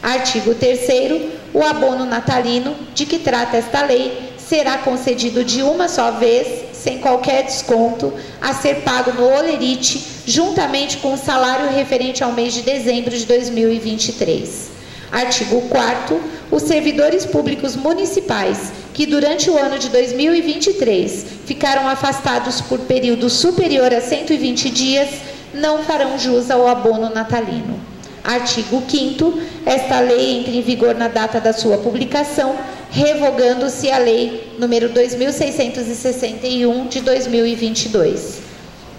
Artigo 3º. O abono natalino, de que trata esta lei, será concedido de uma só vez, sem qualquer desconto, a ser pago no holerite, juntamente com o salário referente ao mês de dezembro de 2023. Artigo 4º. Os servidores públicos municipais que durante o ano de 2023 ficaram afastados por período superior a 120 dias não farão jus ao abono natalino. Artigo 5º. Esta lei entra em vigor na data da sua publicação, revogando-se a Lei número 2.661 de 2022.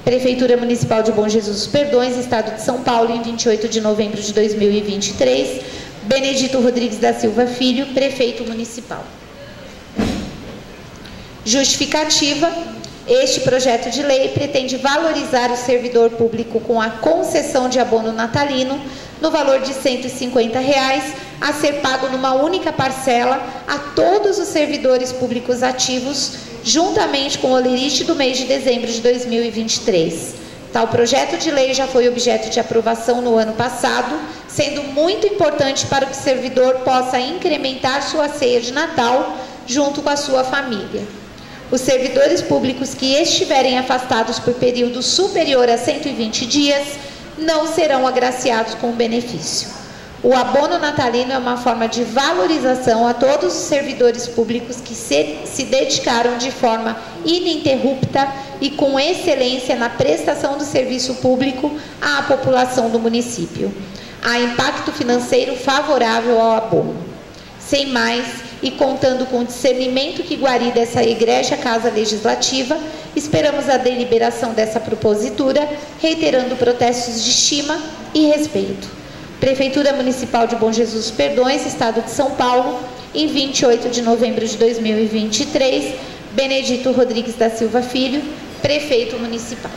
Prefeitura Municipal de Bom Jesus dos Perdões, Estado de São Paulo, em 28 de novembro de 2023. Benedito Rodrigues da Silva Filho, Prefeito Municipal. Justificativa. Este projeto de lei pretende valorizar o servidor público com a concessão de abono natalino no valor de R$ 150, a ser pago numa única parcela a todos os servidores públicos ativos, juntamente com o holerite do mês de dezembro de 2023. Tal projeto de lei já foi objeto de aprovação no ano passado, sendo muito importante para que o servidor possa incrementar sua ceia de Natal junto com a sua família. Os servidores públicos que estiverem afastados por período superior a 120 dias não serão agraciados com o benefício. O abono natalino é uma forma de valorização a todos os servidores públicos que se dedicaram de forma ininterrupta e com excelência na prestação do serviço público à população do município. Há impacto financeiro favorável ao abono. Sem mais, e contando com o discernimento que guarida essa Igreja Casa Legislativa, esperamos a deliberação dessa propositura, reiterando protestos de estima e respeito. Prefeitura Municipal de Bom Jesus dos Perdões, Estado de São Paulo, em 28 de novembro de 2023, Benedito Rodrigues da Silva Filho, Prefeito Municipal.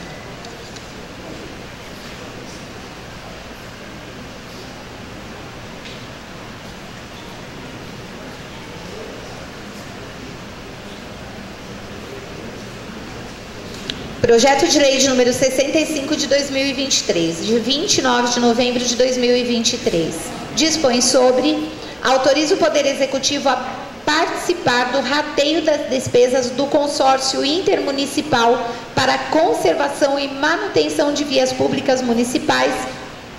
Projeto de Lei de número 65 de 2023, de 29 de novembro de 2023, dispõe sobre: autoriza o Poder Executivo a participar do rateio das despesas do consórcio intermunicipal para conservação e manutenção de vias públicas municipais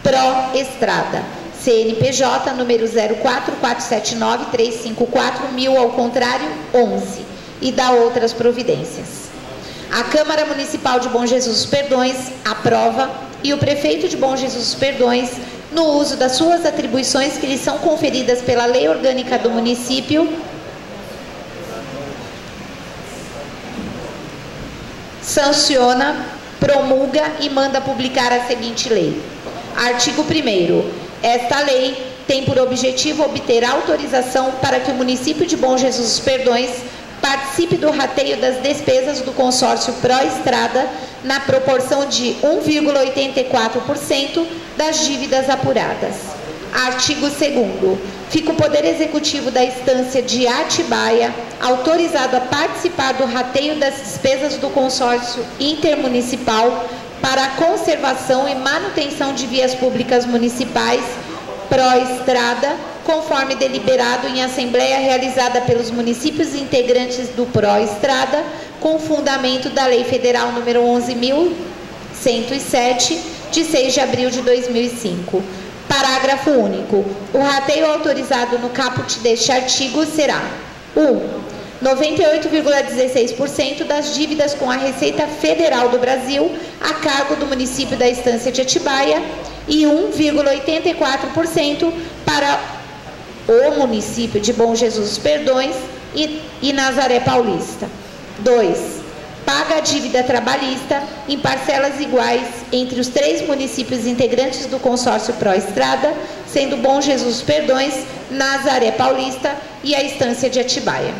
Pró-Estrada, CNPJ número 04479354.000, ao contrário, 11, e dá outras providências. A Câmara Municipal de Bom Jesus dos Perdões aprova e o Prefeito de Bom Jesus dos Perdões, no uso das suas atribuições que lhe são conferidas pela Lei Orgânica do Município, sanciona, promulga e manda publicar a seguinte lei. Artigo 1º. Esta lei tem por objetivo obter autorização para que o município de Bom Jesus dos Perdões participe do rateio das despesas do consórcio Pró-Estrada na proporção de 1,84% das dívidas apuradas. Artigo 2º. Fica o Poder Executivo da Estância de Atibaia autorizado a participar do rateio das despesas do consórcio intermunicipal para a conservação e manutenção de vias públicas municipais Pró-Estrada, conforme deliberado em assembleia realizada pelos municípios integrantes do Pró-Estrada, com fundamento da Lei Federal número 11.107, de 6 de abril de 2005. Parágrafo único. O rateio autorizado no caput deste artigo será: 98,16% das dívidas com a Receita Federal do Brasil a cargo do município da Estância de Atibaia e 1,84% para o município de Bom Jesus dos Perdões e Nazaré Paulista. 2. Paga a dívida trabalhista em parcelas iguais entre os 3 municípios integrantes do consórcio Pró-Estrada, sendo Bom Jesus dos Perdões, Nazaré Paulista e a Estância de Atibaia.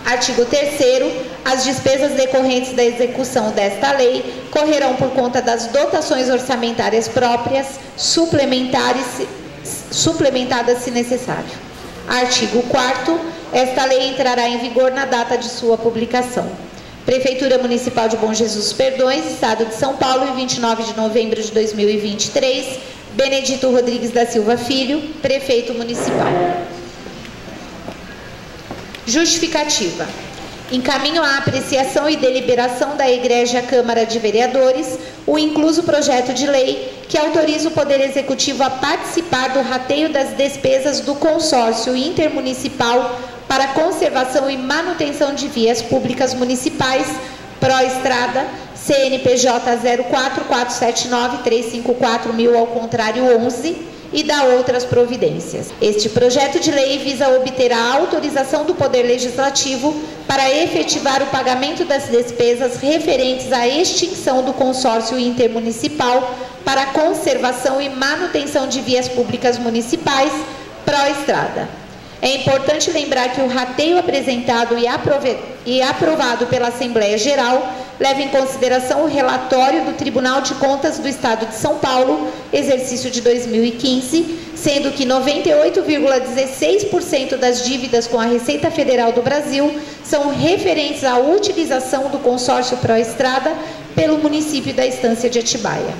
Artigo 3º. As despesas decorrentes da execução desta lei correrão por conta das dotações orçamentárias próprias, suplementadas se necessário. Artigo 4º. Esta lei entrará em vigor na data de sua publicação. Prefeitura Municipal de Bom Jesus dos Perdões, Estado de São Paulo, em 29 de novembro de 2023, Benedito Rodrigues da Silva Filho, Prefeito Municipal. Justificativa. Encaminho à apreciação e deliberação da Egrégia Câmara de Vereadores o incluso projeto de lei que autoriza o Poder Executivo a participar do rateio das despesas do consórcio intermunicipal para conservação e manutenção de vias públicas municipais Pró-Estrada, CNPJ 04479354.000, ao contrário, 11, e dá outras providências. Este projeto de lei visa obter a autorização do Poder Legislativo para efetivar o pagamento das despesas referentes à extinção do consórcio intermunicipal para conservação e manutenção de vias públicas municipais Pró-Estrada. É importante lembrar que o rateio apresentado e aprovado pela Assembleia Geral leva em consideração o relatório do Tribunal de Contas do Estado de São Paulo, exercício de 2015, sendo que 98,16% das dívidas com a Receita Federal do Brasil são referentes à utilização do consórcio Pró-Estrada pelo município da Estância de Atibaia.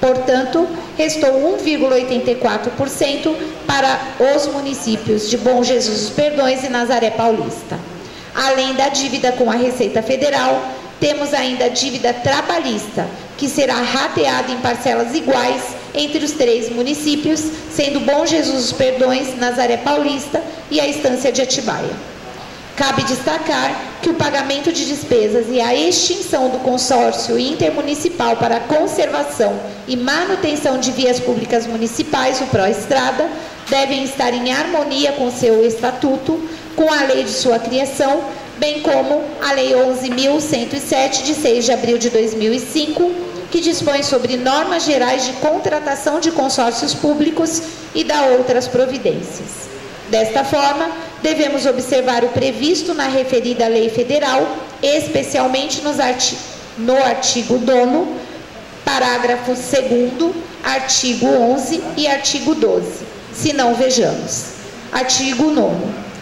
Portanto, restou 1,84% para os municípios de Bom Jesus dos Perdões e Nazaré Paulista. Além da dívida com a Receita Federal, temos ainda a dívida trabalhista, que será rateada em parcelas iguais entre os 3 municípios, sendo Bom Jesus dos Perdões, Nazaré Paulista e a Estância de Atibaia. Cabe destacar que o pagamento de despesas e a extinção do consórcio intermunicipal para a conservação e manutenção de vias públicas municipais, o Proestrada, devem estar em harmonia com seu estatuto, com a lei de sua criação, bem como a Lei 11.107, de 6 de abril de 2005, que dispõe sobre normas gerais de contratação de consórcios públicos e dá outras providências. Desta forma, devemos observar o previsto na referida lei federal, especialmente no artigo 9º, parágrafo 2º, artigo 11 e artigo 12. Se não, vejamos. Artigo 9º.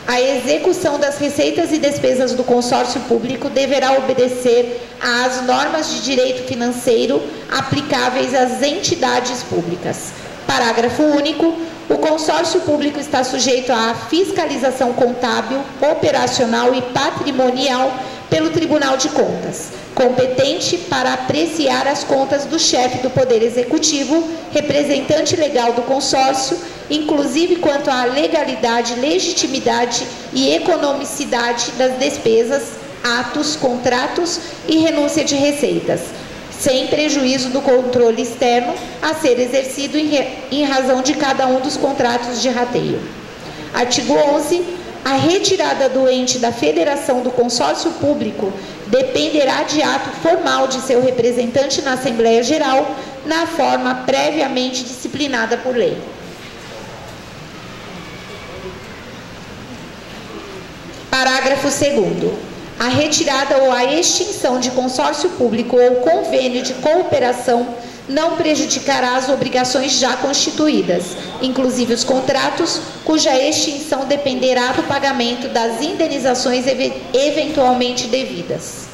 A execução das receitas e despesas do consórcio público deverá obedecer às normas de direito financeiro aplicáveis às entidades públicas. Parágrafo único. O consórcio público está sujeito à fiscalização contábil, operacional e patrimonial pelo Tribunal de Contas, competente para apreciar as contas do chefe do Poder Executivo, representante legal do consórcio, inclusive quanto à legalidade, legitimidade e economicidade das despesas, atos, contratos e renúncia de receitas, sem prejuízo do controle externo a ser exercido em razão de cada um dos contratos de rateio. Artigo 11. A retirada do ente da federação do consórcio público dependerá de ato formal de seu representante na Assembleia Geral, na forma previamente disciplinada por lei. Parágrafo 2º. A retirada ou a extinção de consórcio público ou convênio de cooperação não prejudicará as obrigações já constituídas, inclusive os contratos, cuja extinção dependerá do pagamento das indenizações eventualmente devidas.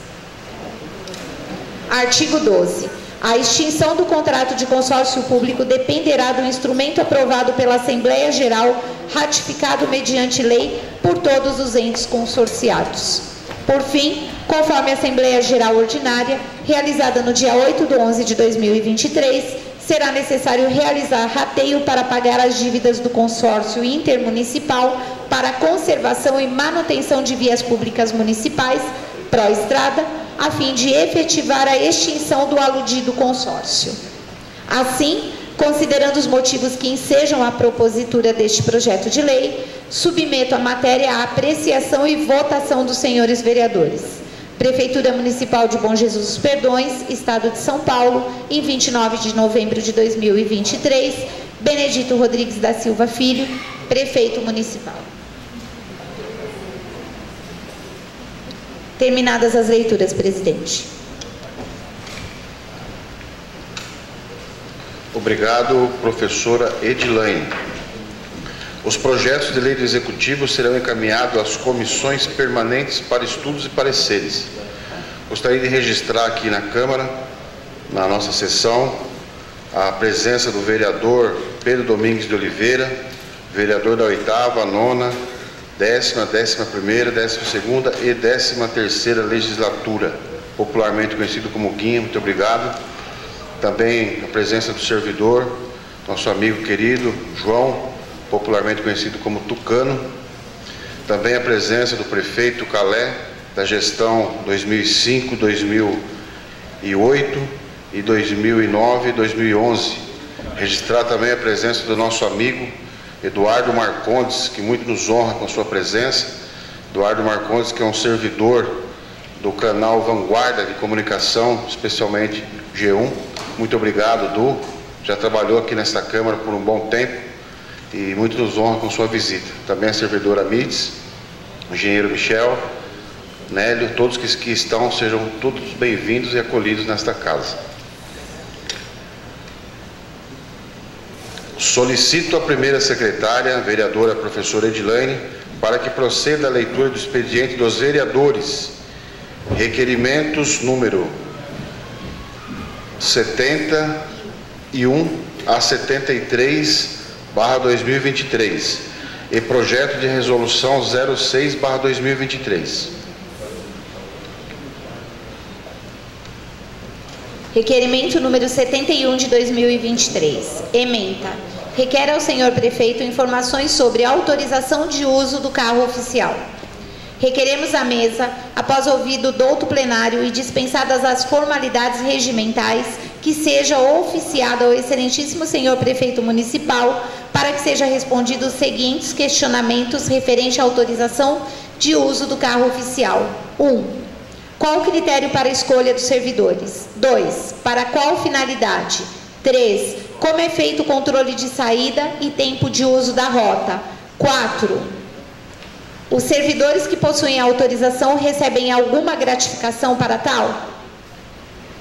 Artigo 12. A extinção do contrato de consórcio público dependerá do instrumento aprovado pela Assembleia Geral, ratificado mediante lei por todos os entes consorciados. Por fim, conforme a Assembleia Geral Ordinária, realizada no dia 8/11/2023, será necessário realizar rateio para pagar as dívidas do consórcio intermunicipal para conservação e manutenção de vias públicas municipais, Proestrada, a fim de efetivar a extinção do aludido consórcio. Assim, considerando os motivos que ensejam a propositura deste projeto de lei, submeto a matéria à apreciação e votação dos senhores vereadores. Prefeitura Municipal de Bom Jesus dos Perdões, Estado de São Paulo, em 29 de novembro de 2023, Benedito Rodrigues da Silva Filho, Prefeito Municipal. Terminadas as leituras, presidente. Obrigado, professora Edilaine. Os projetos de lei do Executivo serão encaminhados às comissões permanentes para estudos e pareceres. Gostaria de registrar aqui na Câmara, na nossa sessão, a presença do vereador Pedro Domingues de Oliveira, vereador da 8ª, 9ª, 10ª, 11ª, 12ª e 13ª legislatura, popularmente conhecido como Guinha. Muito obrigado. Também a presença do servidor, nosso amigo querido João, popularmente conhecido como Tucano. Também a presença do prefeito Calé, da gestão 2005, 2008 e 2009 e 2011. Registrar também a presença do nosso amigo Eduardo Marcondes, que muito nos honra com a sua presença. Eduardo Marcondes, que é um servidor do canal Vanguarda de Comunicação, especialmente G1. Muito obrigado, Du. Já trabalhou aqui nesta Câmara por um bom tempo e muito nos honra com sua visita. Também a servidora Mites, o engenheiro Michel, Nélio, todos que estão, sejam todos bem-vindos e acolhidos nesta casa. Solicito a primeira secretária, a vereadora professora Edilaine, para que proceda a leitura do expediente dos vereadores. Requerimentos número 70, a 73/2023 e projeto de resolução 06/2023. Requerimento número 71 de 2023. Ementa. Requer ao senhor prefeito informações sobre autorização de uso do carro oficial. Requeremos à mesa, após ouvido o douto plenário e dispensadas as formalidades regimentais, que seja oficiado ao excelentíssimo senhor prefeito municipal para que seja respondido os seguintes questionamentos referente à autorização de uso do carro oficial. 1. Qual o critério para a escolha dos servidores? 2. Para qual finalidade? 3. Como é feito o controle de saída e tempo de uso da rota? 4. Os servidores que possuem autorização recebem alguma gratificação para tal?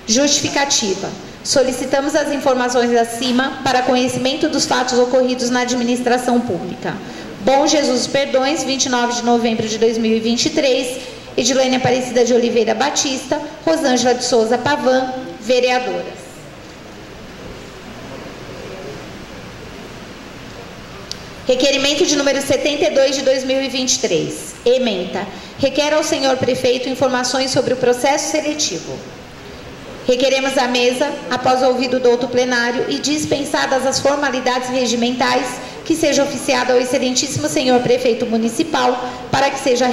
Justificativa. Solicitamos as informações acima para conhecimento dos fatos ocorridos na administração pública. Bom Jesus Perdões, 29 de novembro de 2023. Edilene Aparecida de Oliveira Batista, Rosângela de Souza Pavan, vereadoras. Requerimento de número 72 de 2023. Ementa. Requer ao senhor prefeito informações sobre o processo seletivo. Requeremos à mesa, após ouvido o douto plenário e dispensadas as formalidades regimentais, que seja oficiado ao excelentíssimo senhor prefeito municipal para que sejam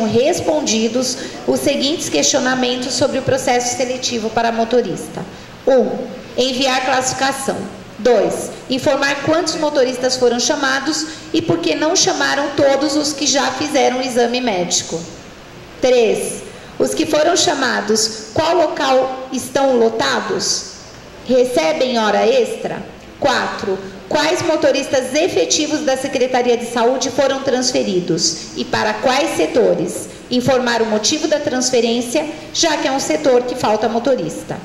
respondidos os seguintes questionamentos sobre o processo seletivo para motorista. 1. Enviar classificação. 2. Informar quantos motoristas foram chamados e por que não chamaram todos os que já fizeram o exame médico. 3. Os que foram chamados, qual local estão lotados? Recebem hora extra? 4. Quais motoristas efetivos da Secretaria de Saúde foram transferidos e para quais setores? Informar o motivo da transferência, já que é um setor que falta motorista.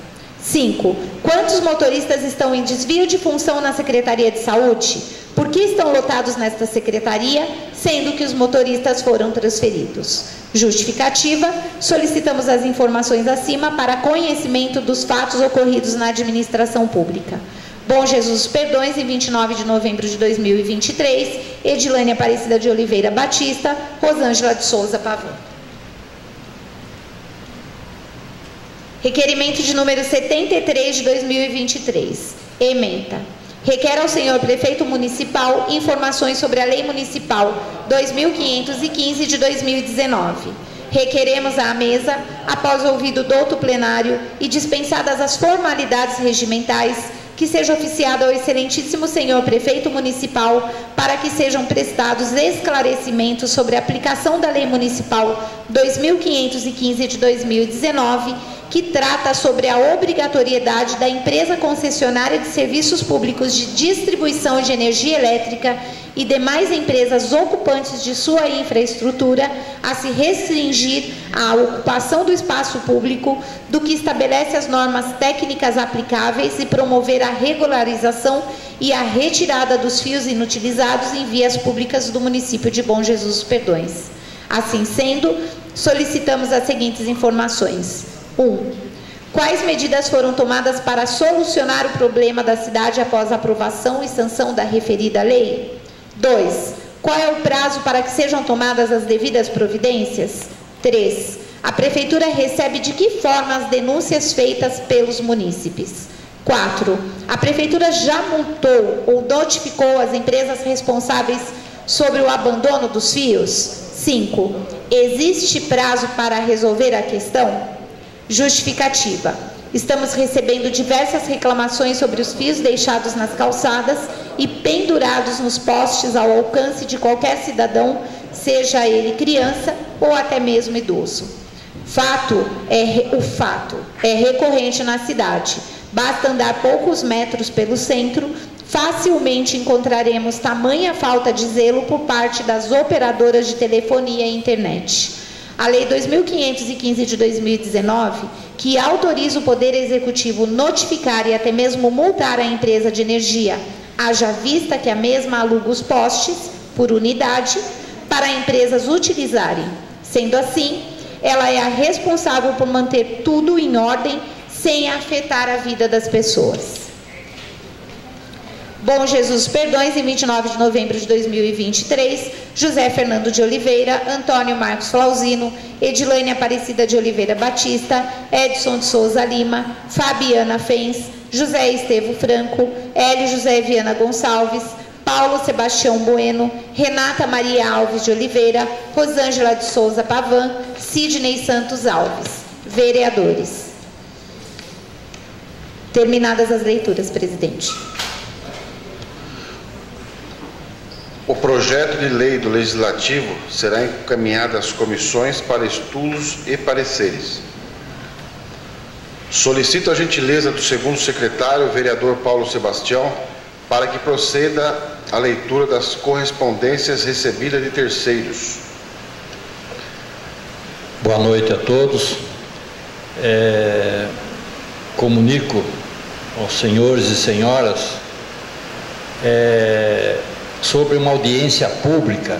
5. Quantos motoristas estão em desvio de função na Secretaria de Saúde? Por que estão lotados nesta secretaria, sendo que os motoristas foram transferidos? Justificativa. Solicitamos as informações acima para conhecimento dos fatos ocorridos na administração pública. Bom Jesus Perdões, em 29 de novembro de 2023, Edilene Aparecida de Oliveira Batista, Rosângela de Souza Pavão. Requerimento de número 73 de 2023. Ementa. Requer ao senhor prefeito municipal informações sobre a Lei Municipal 2515 de 2019. Requeremos à mesa, após ouvido o douto plenário e dispensadas as formalidades regimentais, que seja oficiado ao excelentíssimo senhor prefeito municipal para que sejam prestados esclarecimentos sobre a aplicação da Lei Municipal 2515 de 2019, que trata sobre a obrigatoriedade da empresa concessionária de serviços públicos de distribuição de energia elétrica e demais empresas ocupantes de sua infraestrutura a se restringir à ocupação do espaço público, do que estabelece as normas técnicas aplicáveis e promover a regularização e a retirada dos fios inutilizados em vias públicas do município de Bom Jesus dos Perdões. Assim sendo, solicitamos as seguintes informações. 1. Quais medidas foram tomadas para solucionar o problema da cidade após a aprovação e sanção da referida lei? 2. Qual é o prazo para que sejam tomadas as devidas providências? 3. A Prefeitura recebe de que forma as denúncias feitas pelos munícipes? 4. A Prefeitura já multou ou notificou as empresas responsáveis sobre o abandono dos fios? 5. Existe prazo para resolver a questão? Justificativa. Estamos recebendo diversas reclamações sobre os fios deixados nas calçadas e pendurados nos postes ao alcance de qualquer cidadão, seja ele criança ou até mesmo idoso. O fato é recorrente na cidade. Basta andar poucos metros pelo centro, facilmente encontraremos tamanha falta de zelo por parte das operadoras de telefonia e internet. A Lei 2515 de 2019, que autoriza o Poder Executivo notificar e até mesmo multar a empresa de energia, haja vista que a mesma aluga os postes, por unidade, para empresas utilizarem. Sendo assim, ela é a responsável por manter tudo em ordem, sem afetar a vida das pessoas. Bom Jesus dos Perdões, em 29 de novembro de 2023, José Fernando de Oliveira, Antônio Marcos Flauzino, Edilane Aparecida de Oliveira Batista, Edson de Souza Lima, Fabiana Fens, José Estevo Franco, Hélio José Viana Gonçalves, Paulo Sebastião Bueno, Renata Maria Alves de Oliveira, Rosângela de Souza Pavan, Sidney Santos Alves. Vereadores. Terminadas as leituras, presidente. O projeto de lei do Legislativo será encaminhado às comissões para estudos e pareceres. Solicito a gentileza do segundo secretário, vereador Paulo Sebastião, para que proceda a leitura das correspondências recebidas de terceiros. Boa noite a todos. Comunico aos senhores e senhoras sobre uma audiência pública.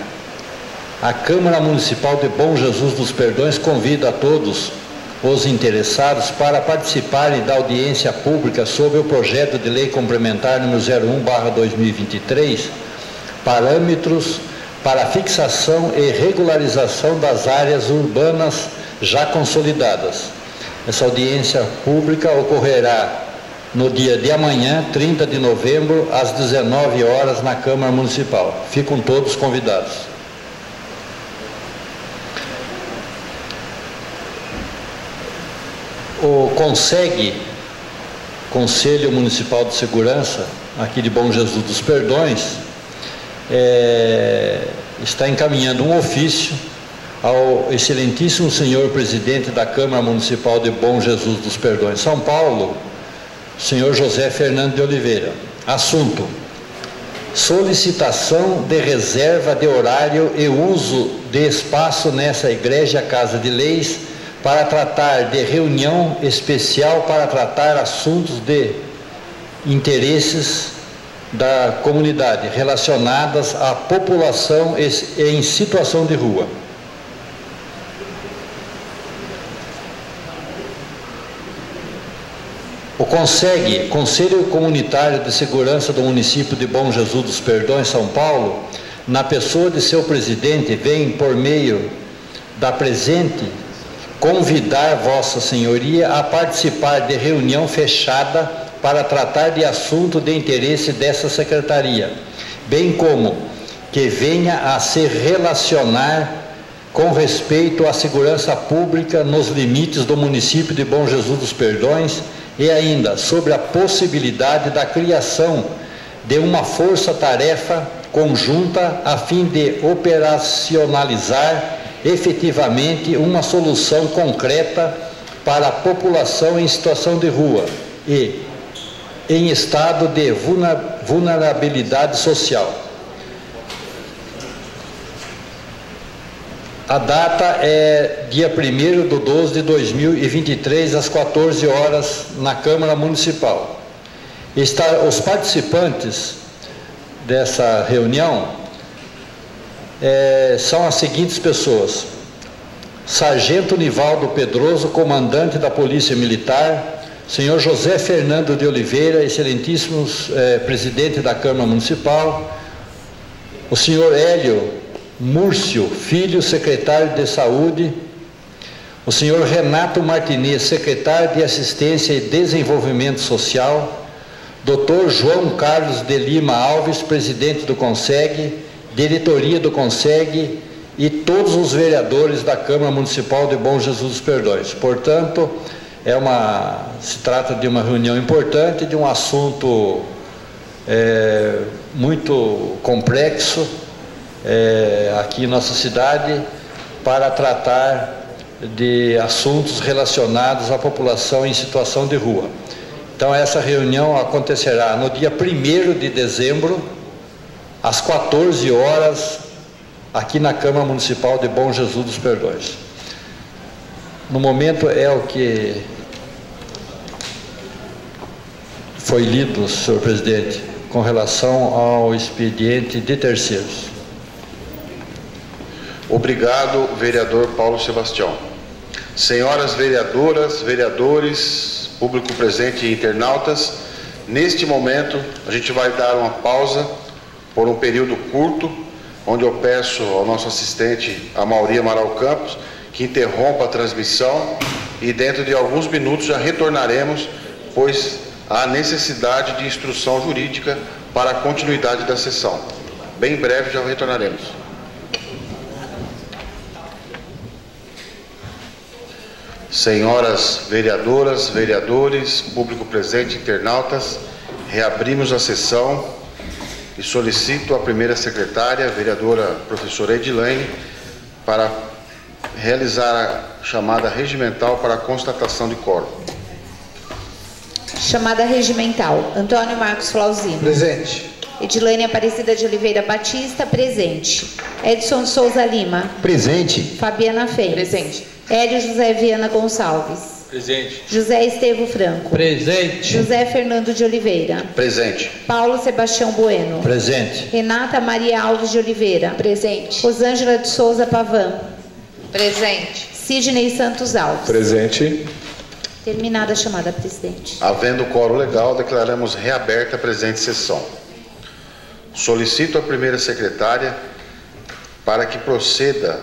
A Câmara Municipal de Bom Jesus dos Perdões convida a todos os interessados para participarem da audiência pública sobre o projeto de lei complementar número 01/2023, parâmetros para fixação e regularização das áreas urbanas já consolidadas. Essa audiência pública ocorrerá no dia de amanhã, 30 de novembro, às 19 horas, na Câmara Municipal. Ficam todos convidados. O CONSEG, Conselho Municipal de Segurança, aqui de Bom Jesus dos Perdões, está encaminhando um ofício ao excelentíssimo senhor presidente da Câmara Municipal de Bom Jesus dos Perdões, São Paulo, senhor José Fernando de Oliveira. Assunto: solicitação de reserva de horário e uso de espaço nessa igreja Casa de Leis para tratar de reunião especial para tratar assuntos de interesses da comunidade relacionadas à população em situação de rua. O CONSEG, Conselho Comunitário de Segurança do município de Bom Jesus dos Perdões, São Paulo, na pessoa de seu presidente, vem, por meio da presente, convidar Vossa Senhoria a participar de reunião fechada para tratar de assunto de interesse dessa secretaria, bem como que venha a se relacionar com respeito à segurança pública nos limites do município de Bom Jesus dos Perdões e ainda sobre a possibilidade da criação de uma força-tarefa conjunta a fim de operacionalizar efetivamente uma solução concreta para a população em situação de rua e em estado de vulnerabilidade social. A data é dia 1º/12/2023, às 14 horas, na Câmara Municipal. Os participantes dessa reunião são as seguintes pessoas: Sargento Nivaldo Pedroso, comandante da Polícia Militar; senhor José Fernando de Oliveira, excelentíssimo presidente da Câmara Municipal; o senhor Hélio Múrcio Filho, secretário de Saúde; o senhor Renato Martinez, secretário de Assistência e Desenvolvimento Social; doutor João Carlos de Lima Alves, presidente do CONSEG, diretoria do CONSEG e todos os vereadores da Câmara Municipal de Bom Jesus dos Perdões. Portanto, se trata de uma reunião importante, de um assunto muito complexo aqui em nossa cidade, para tratar de assuntos relacionados à população em situação de rua. Então, essa reunião acontecerá no dia 1º de dezembro, às 14 horas, aqui na Câmara Municipal de Bom Jesus dos Perdões. No momento é o que foi lido, senhor presidente, com relação ao expediente de terceiros. Obrigado, vereador Paulo Sebastião. Senhoras vereadoras, vereadores, público presente e internautas. Neste momento, a gente vai dar uma pausa por um período curto, onde eu peço ao nosso assistente, Amauri Amaral Campos, que interrompa a transmissão e dentro de alguns minutos já retornaremos, pois há necessidade de instrução jurídica para a continuidade da sessão. Bem breve já retornaremos. Senhoras vereadoras, vereadores, público presente, internautas, reabrimos a sessão e solicito a primeira secretária, a vereadora professora Edilene, para realizar a chamada regimental para a constatação de quórum. Chamada regimental. Antônio Marcos Flauzino. Presente. Edilene Aparecida de Oliveira Batista, presente. Edson Souza Lima. Presente. Fabiana Fei. Presente. Hélio José Viana Gonçalves. Presente. José Estevo Franco. Presente. José Fernando de Oliveira. Presente. Paulo Sebastião Bueno. Presente. Renata Maria Alves de Oliveira. Presente. Rosângela de Souza Pavan. Presente. Sidney Santos Alves. Presente. Terminada a chamada, presidente. Havendo quórum legal, declaramos reaberta a presente sessão. Solicito a primeira secretária para que proceda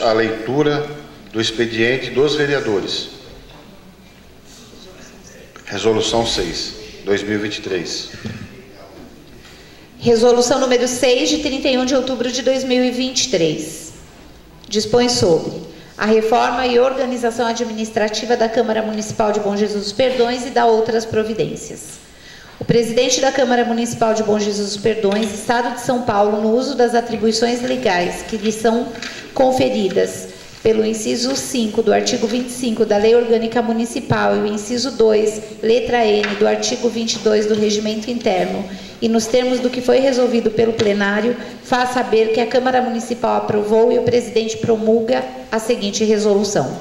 a leitura do expediente dos vereadores. Resolução 6, 2023. Resolução número 6, de 31 de outubro de 2023. Dispõe sobre a reforma e organização administrativa da Câmara Municipal de Bom Jesus dos Perdões e da outras providências. O presidente da Câmara Municipal de Bom Jesus dos Perdões, Estado de São Paulo, no uso das atribuições legais que lhe são conferidas pelo inciso 5 do artigo 25 da Lei Orgânica Municipal e o inciso 2, letra N, do artigo 22 do Regimento Interno, e nos termos do que foi resolvido pelo plenário, faz saber que a Câmara Municipal aprovou e o presidente promulga a seguinte resolução.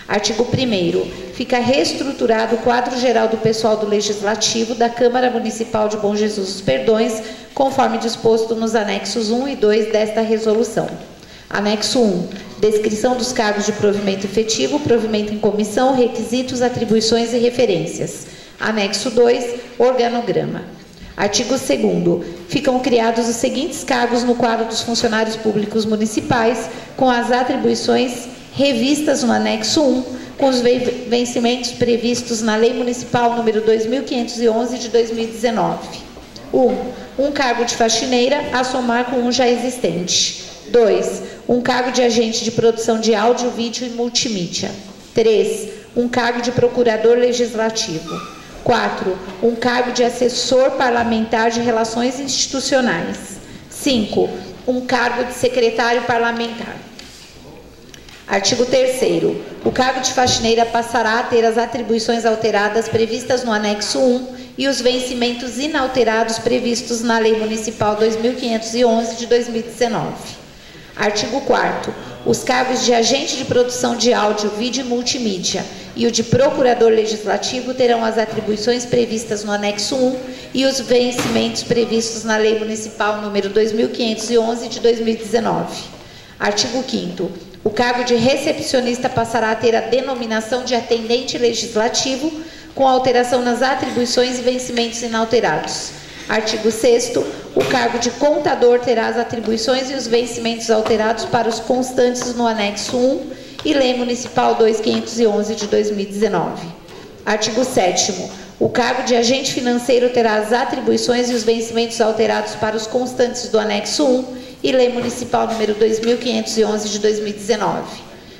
Artigo 1º. Fica reestruturado o quadro geral do pessoal do Legislativo da Câmara Municipal de Bom Jesus dos Perdões, conforme disposto nos anexos 1 e 2 desta resolução. Anexo 1. Descrição dos cargos de provimento efetivo, provimento em comissão, requisitos, atribuições e referências. Anexo 2. Organograma. Artigo 2º. Ficam criados os seguintes cargos no quadro dos funcionários públicos municipais, com as atribuições revistas no anexo 1, com os vencimentos previstos na Lei Municipal número 2.511 de 2019. 1. Um cargo de faxineira a somar com um já existente. 2. Um cargo de agente de produção de áudio, vídeo e multimídia. 3. Um cargo de procurador legislativo. 4. Um cargo de assessor parlamentar de relações institucionais. 5. Um cargo de secretário parlamentar. Artigo 3º. O cargo de faxineira passará a ter as atribuições alteradas previstas no anexo 1 e os vencimentos inalterados previstos na Lei Municipal 2.511 de 2019. Artigo 4º. Os cargos de agente de produção de áudio, vídeo e multimídia e o de procurador legislativo terão as atribuições previstas no anexo 1 e os vencimentos previstos na Lei Municipal número 2.511 de 2019. Artigo 5º. O cargo de recepcionista passará a ter a denominação de atendente legislativo, com alteração nas atribuições e vencimentos inalterados. Artigo 6º. O cargo de contador terá as atribuições e os vencimentos alterados para os constantes no anexo 1 e Lei Municipal 2.511 de 2019. Artigo 7º. O cargo de agente financeiro terá as atribuições e os vencimentos alterados para os constantes do anexo 1 e Lei Municipal número 2.511 de 2019.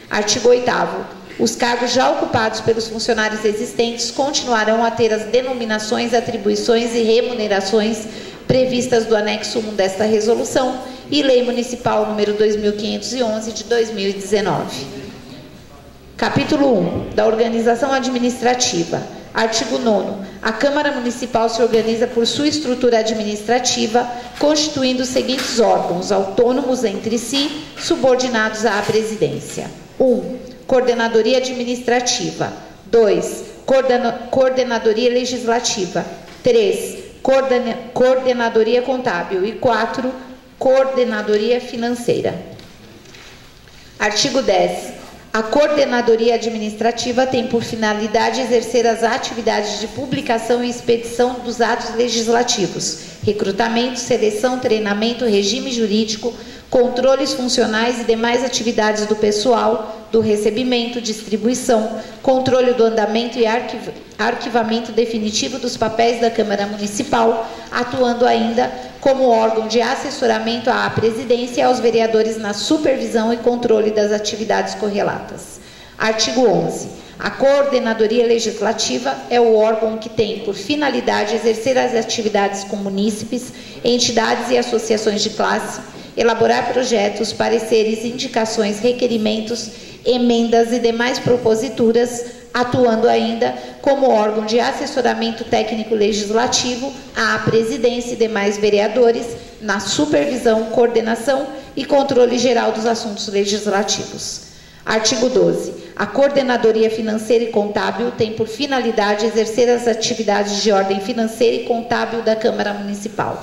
Artigo 8º. Os cargos já ocupados pelos funcionários existentes continuarão a ter as denominações, atribuições e remunerações previstas do anexo 1 desta resolução e Lei Municipal número 2.511 de 2019. Capítulo 1. Da Organização Administrativa. Artigo 9º. A Câmara Municipal se organiza por sua estrutura administrativa, constituindo os seguintes órgãos, autônomos entre si, subordinados à presidência. 1. Coordenadoria Administrativa. 2. Coordenadoria Legislativa. 3. Coordenadoria Contábil. E 4. Coordenadoria Financeira. Artigo 10. A Coordenadoria Administrativa tem por finalidade exercer as atividades de publicação e expedição dos atos legislativos, recrutamento, seleção, treinamento, regime jurídico, controles funcionais e demais atividades do pessoal, do recebimento, distribuição, controle do andamento e arquivamento definitivo dos papéis da Câmara Municipal, atuando ainda como órgão de assessoramento à presidência e aos vereadores na supervisão e controle das atividades correlatas. Artigo 11. A Coordenadoria Legislativa é o órgão que tem por finalidade exercer as atividades com munícipes, entidades e associações de classe, elaborar projetos, pareceres, indicações, requerimentos, emendas e demais proposituras, atuando ainda como órgão de assessoramento técnico legislativo à presidência e demais vereadores na supervisão, coordenação e controle geral dos assuntos legislativos. Artigo 12. A Coordenadoria Financeira e Contábil tem por finalidade exercer as atividades de ordem financeira e contábil da Câmara Municipal.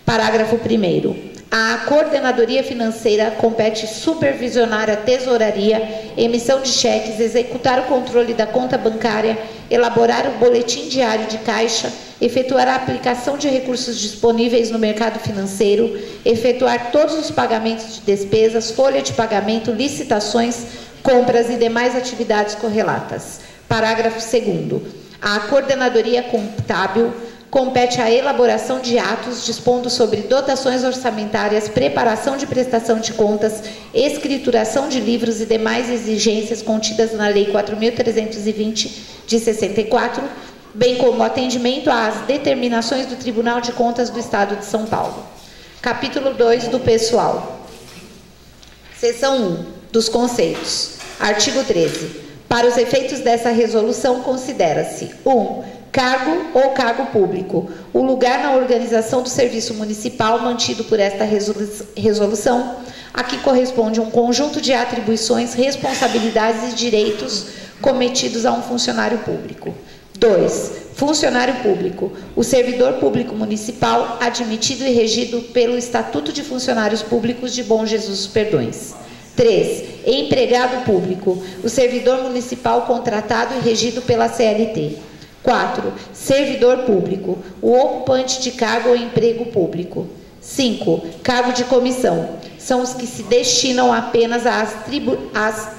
Parágrafo 1º. A Coordenadoria Financeira compete supervisionar a tesouraria, emissão de cheques, executar o controle da conta bancária, elaborar o boletim diário de caixa, efetuar a aplicação de recursos disponíveis no mercado financeiro, efetuar todos os pagamentos de despesas, folha de pagamento, licitações, compras e demais atividades correlatas. Parágrafo 2º. A Coordenadoria Contábil compete a elaboração de atos dispondo sobre dotações orçamentárias, preparação de prestação de contas, escrituração de livros e demais exigências contidas na Lei 4.320 de 64, bem como atendimento às determinações do Tribunal de Contas do Estado de São Paulo. Capítulo 2 do Pessoal. Seção 1 dos conceitos. Artigo 13. Para os efeitos dessa resolução, considera-se: 1. Cargo ou cargo público. O lugar na organização do serviço municipal mantido por esta resolução, a que corresponde um conjunto de atribuições, responsabilidades e direitos cometidos a um funcionário público. 2. Funcionário público. O servidor público municipal admitido e regido pelo Estatuto de Funcionários Públicos de Bom Jesus dos Perdões. 3. Empregado público. O servidor municipal contratado e regido pela CLT. 4. Servidor público, o ocupante de cargo ou emprego público. 5. Cargo de comissão. São os que se destinam apenas às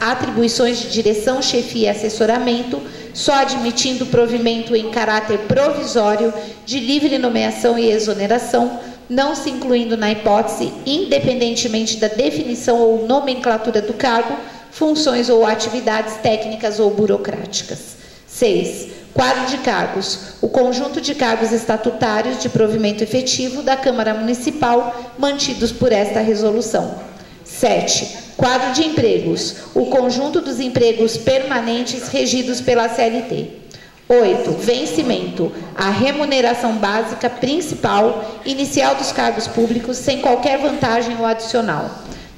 atribuições de direção, chefia e assessoramento, só admitindo provimento em caráter provisório de livre nomeação e exoneração, não se incluindo na hipótese, independentemente da definição ou nomenclatura do cargo, funções ou atividades técnicas ou burocráticas. 6. Quadro de cargos. O conjunto de cargos estatutários de provimento efetivo da Câmara Municipal mantidos por esta resolução. 7. Quadro de empregos. O conjunto dos empregos permanentes regidos pela CLT. 8. Vencimento. A remuneração básica principal inicial dos cargos públicos sem qualquer vantagem ou adicional.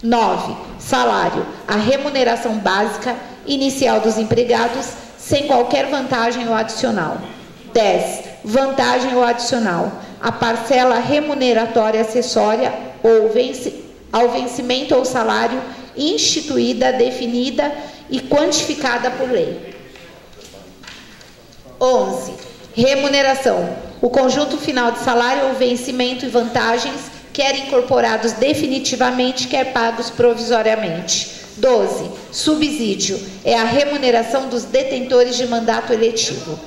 9. Salário. A remuneração básica inicial dos empregados sem qualquer vantagem ou adicional. 10. Vantagem ou adicional. A parcela remuneratória acessória ao vencimento ou salário instituída, definida e quantificada por lei. 11. Remuneração. O conjunto final de salário ou vencimento e vantagens, quer incorporados definitivamente, quer pagos provisoriamente. 12. Subsídio. É a remuneração dos detentores de mandato eletivo.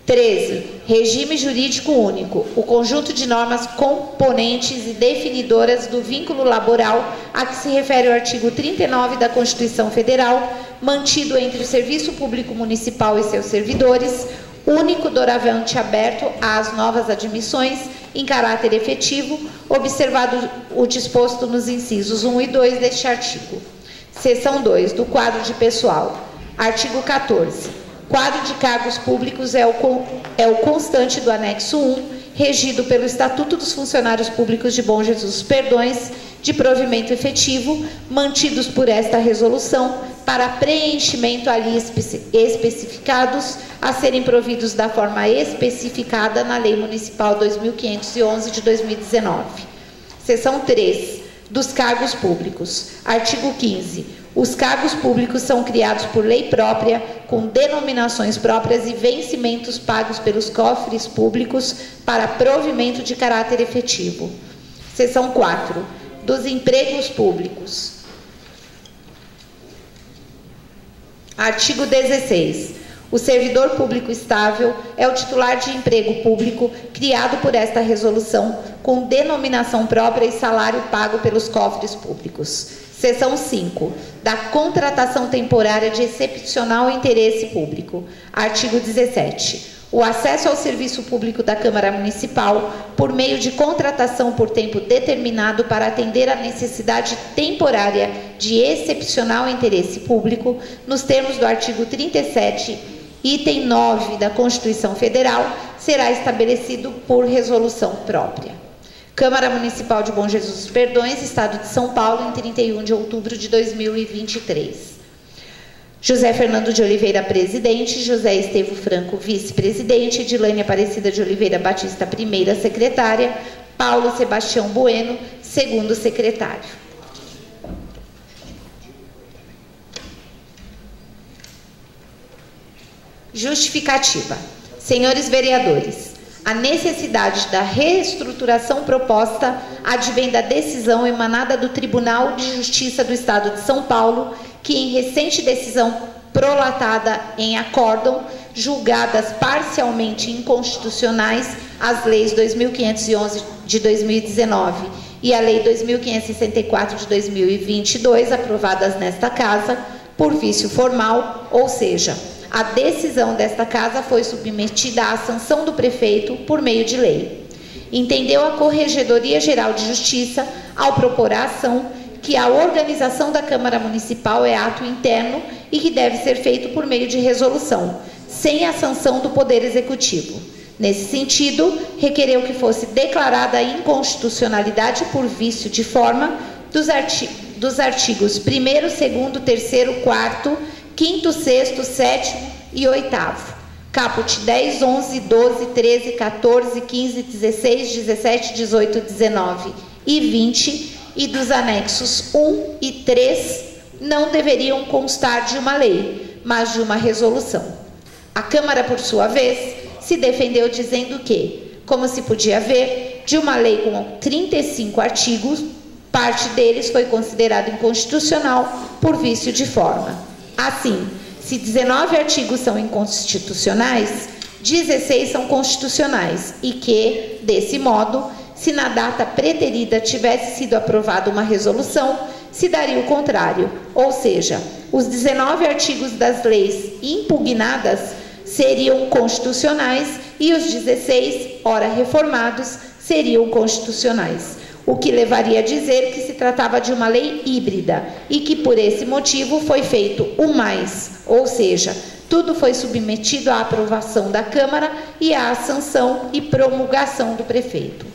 13. Regime jurídico único. O conjunto de normas componentes e definidoras do vínculo laboral a que se refere o artigo 39 da Constituição Federal, mantido entre o Serviço Público Municipal e seus servidores, único doravante aberto às novas admissões em caráter efetivo, observado o disposto nos incisos 1 e 2 deste artigo. Seção 2 do quadro de pessoal. Artigo 14. Quadro de cargos públicos é o constante do anexo 1, regido pelo Estatuto dos Funcionários Públicos de Bom Jesus dos Perdões, de provimento efetivo, mantidos por esta resolução, para preenchimento ali especificados, a serem providos da forma especificada na Lei Municipal 2511 de 2019. Seção 3. Dos cargos públicos. Artigo 15. Os cargos públicos são criados por lei própria, com denominações próprias e vencimentos pagos pelos cofres públicos para provimento de caráter efetivo. Seção 4. Dos empregos públicos. Artigo 16. O servidor público estável é o titular de emprego público criado por esta resolução, com denominação própria e salário pago pelos cofres públicos. Seção 5. Da contratação temporária de excepcional interesse público. Artigo 17. O acesso ao serviço público da Câmara Municipal por meio de contratação por tempo determinado para atender à necessidade temporária de excepcional interesse público, nos termos do artigo 37, item 9 da Constituição Federal, será estabelecido por resolução própria. Câmara Municipal de Bom Jesus dos Perdões, Estado de São Paulo, em 31 de outubro de 2023. José Fernando de Oliveira, presidente. José Estevo Franco, vice-presidente. Edilane Aparecida de Oliveira Batista, primeira secretária. Paulo Sebastião Bueno, segundo secretário. Justificativa. Senhores vereadores, a necessidade da reestruturação proposta advém da decisão emanada do Tribunal de Justiça do Estado de São Paulo, que em recente decisão prolatada em acórdão, julgadas parcialmente inconstitucionais as leis 2511 de 2019 e a lei 2564 de 2022, aprovadas nesta Casa, por vício formal, ou seja, a decisão desta Casa foi submetida à sanção do prefeito por meio de lei. Entendeu a Corregedoria Geral de Justiça, ao propor a ação, que a organização da Câmara Municipal é ato interno e que deve ser feito por meio de resolução, sem a sanção do Poder Executivo. Nesse sentido, requereu que fosse declarada a inconstitucionalidade por vício de forma dos artigos 1º, 2º, 3º, 4º, 5º, 6º, 7º e 8º, caput 10, 11, 12, 13, 14, 15, 16, 17, 18, 19 e 20 e dos anexos 1 e 3 não deveriam constar de uma lei, mas de uma resolução. A Câmara, por sua vez, se defendeu dizendo que, como se podia ver, de uma lei com 35 artigos, parte deles foi considerada inconstitucional por vício de forma. Assim, se 19 artigos são inconstitucionais, 16 são constitucionais e que, desse modo, se na data preterida tivesse sido aprovada uma resolução, se daria o contrário, ou seja, os 19 artigos das leis impugnadas seriam constitucionais e os 16, ora reformados, seriam constitucionais, o que levaria a dizer que se tratava de uma lei híbrida e que por esse motivo foi feito o mais, ou seja, tudo foi submetido à aprovação da Câmara e à sanção e promulgação do prefeito.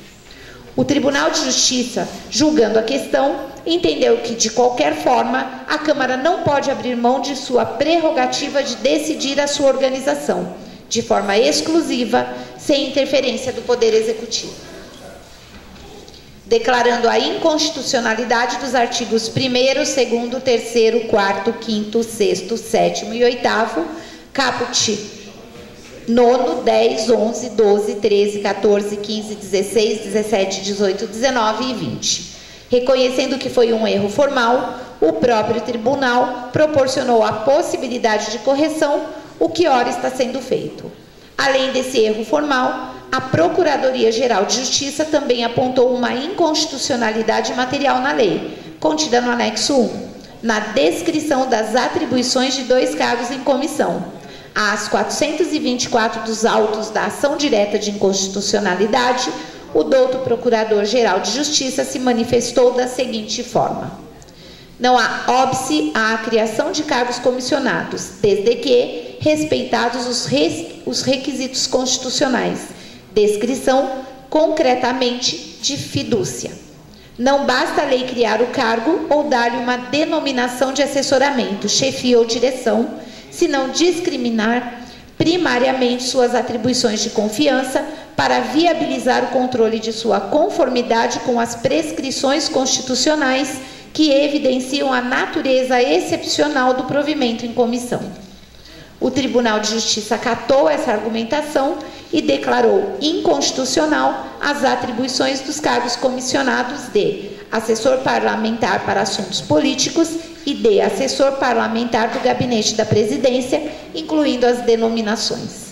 O Tribunal de Justiça, julgando a questão, entendeu que, de qualquer forma, a Câmara não pode abrir mão de sua prerrogativa de decidir a sua organização, de forma exclusiva, sem interferência do Poder Executivo. Declarando a inconstitucionalidade dos artigos 1º, 2º, 3º, 4º, 5º, 6º, 7º e 8º, caput 9, 10, 11, 12, 13, 14, 15, 16, 17, 18, 19 e 20. Reconhecendo que foi um erro formal, o próprio tribunal proporcionou a possibilidade de correção, o que ora está sendo feito. Além desse erro formal, a Procuradoria-Geral de Justiça também apontou uma inconstitucionalidade material na lei, contida no anexo 1, na descrição das atribuições de 2 cargos em comissão. Às 424 dos autos da ação direta de inconstitucionalidade, o douto Procurador-Geral de Justiça se manifestou da seguinte forma: não há óbice à criação de cargos comissionados, desde que respeitados os requisitos constitucionais, descrição concretamente de fidúcia. Não basta a lei criar o cargo ou dar-lhe uma denominação de assessoramento, chefia ou direção, se não discriminar primariamente suas atribuições de confiança para viabilizar o controle de sua conformidade com as prescrições constitucionais que evidenciam a natureza excepcional do provimento em comissão. O Tribunal de Justiça acatou essa argumentação e declarou inconstitucional as atribuições dos cargos comissionados de assessor parlamentar para assuntos políticos e de assessor parlamentar do Gabinete da Presidência, incluindo as denominações.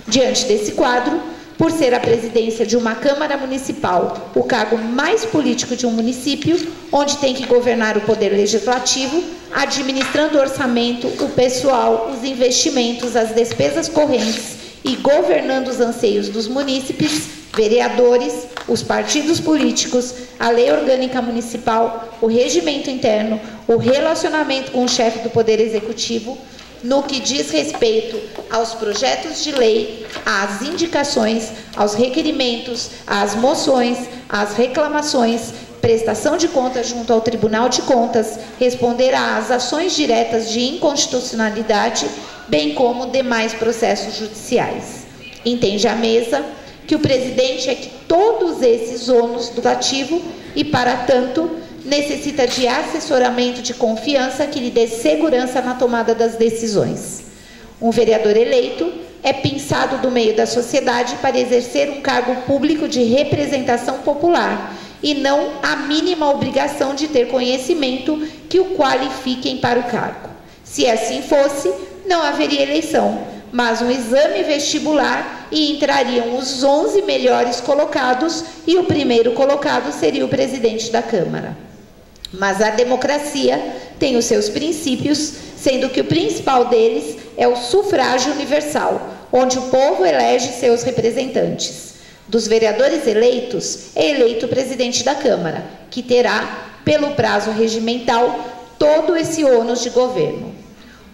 Diante desse quadro, por ser a presidência de uma Câmara Municipal o cargo mais político de um município, onde tem que governar o Poder Legislativo, administrando o orçamento, o pessoal, os investimentos, as despesas correntes e governando os anseios dos munícipes, vereadores, os partidos políticos, a lei orgânica municipal, o regimento interno, o relacionamento com o chefe do Poder Executivo, no que diz respeito aos projetos de lei, às indicações, aos requerimentos, às moções, às reclamações, prestação de contas junto ao Tribunal de Contas, responderá às ações diretas de inconstitucionalidade, bem como demais processos judiciais. Entende a mesa que o presidente é que todos esses ônus do ativo e, para tanto, necessita de assessoramento de confiança que lhe dê segurança na tomada das decisões. Um vereador eleito é pinçado do meio da sociedade para exercer um cargo público de representação popular e não a mínima obrigação de ter conhecimento que o qualifiquem para o cargo. Se assim fosse, não haveria eleição, mas um exame vestibular e entrariam os 11 melhores colocados e o primeiro colocado seria o presidente da Câmara. Mas a democracia tem os seus princípios, sendo que o principal deles é o sufrágio universal, onde o povo elege seus representantes. Dos vereadores eleitos, é eleito o presidente da Câmara, que terá, pelo prazo regimental, todo esse ônus de governo.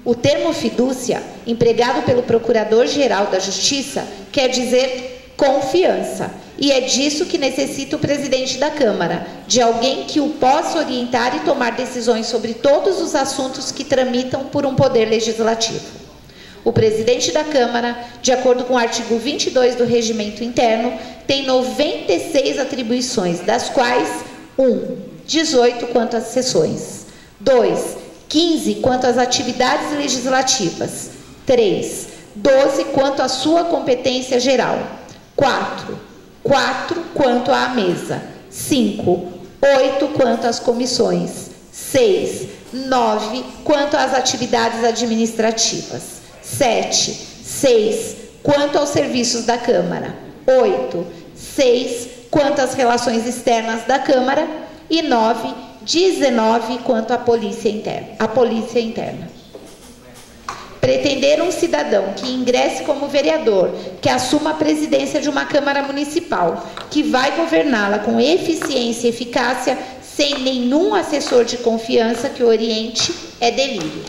O termo fidúcia, empregado pelo Procurador-Geral da Justiça, quer dizer confiança, e é disso que necessita o presidente da Câmara, de alguém que o possa orientar e tomar decisões sobre todos os assuntos que tramitam por um poder legislativo. O presidente da Câmara, de acordo com o artigo 22 do Regimento Interno, tem 96 atribuições, das quais 18 quanto às sessões, 15 quanto às atividades legislativas, 12 quanto à sua competência geral, 4 quanto à mesa, 8 quanto às comissões, 9 quanto às atividades administrativas, 6 quanto aos serviços da Câmara, 6 quanto às relações externas da Câmara e 19 quanto à polícia interna. Pretender um cidadão que ingresse como vereador, que assuma a presidência de uma Câmara Municipal, que vai governá-la com eficiência e eficácia, sem nenhum assessor de confiança que o oriente, é delírio.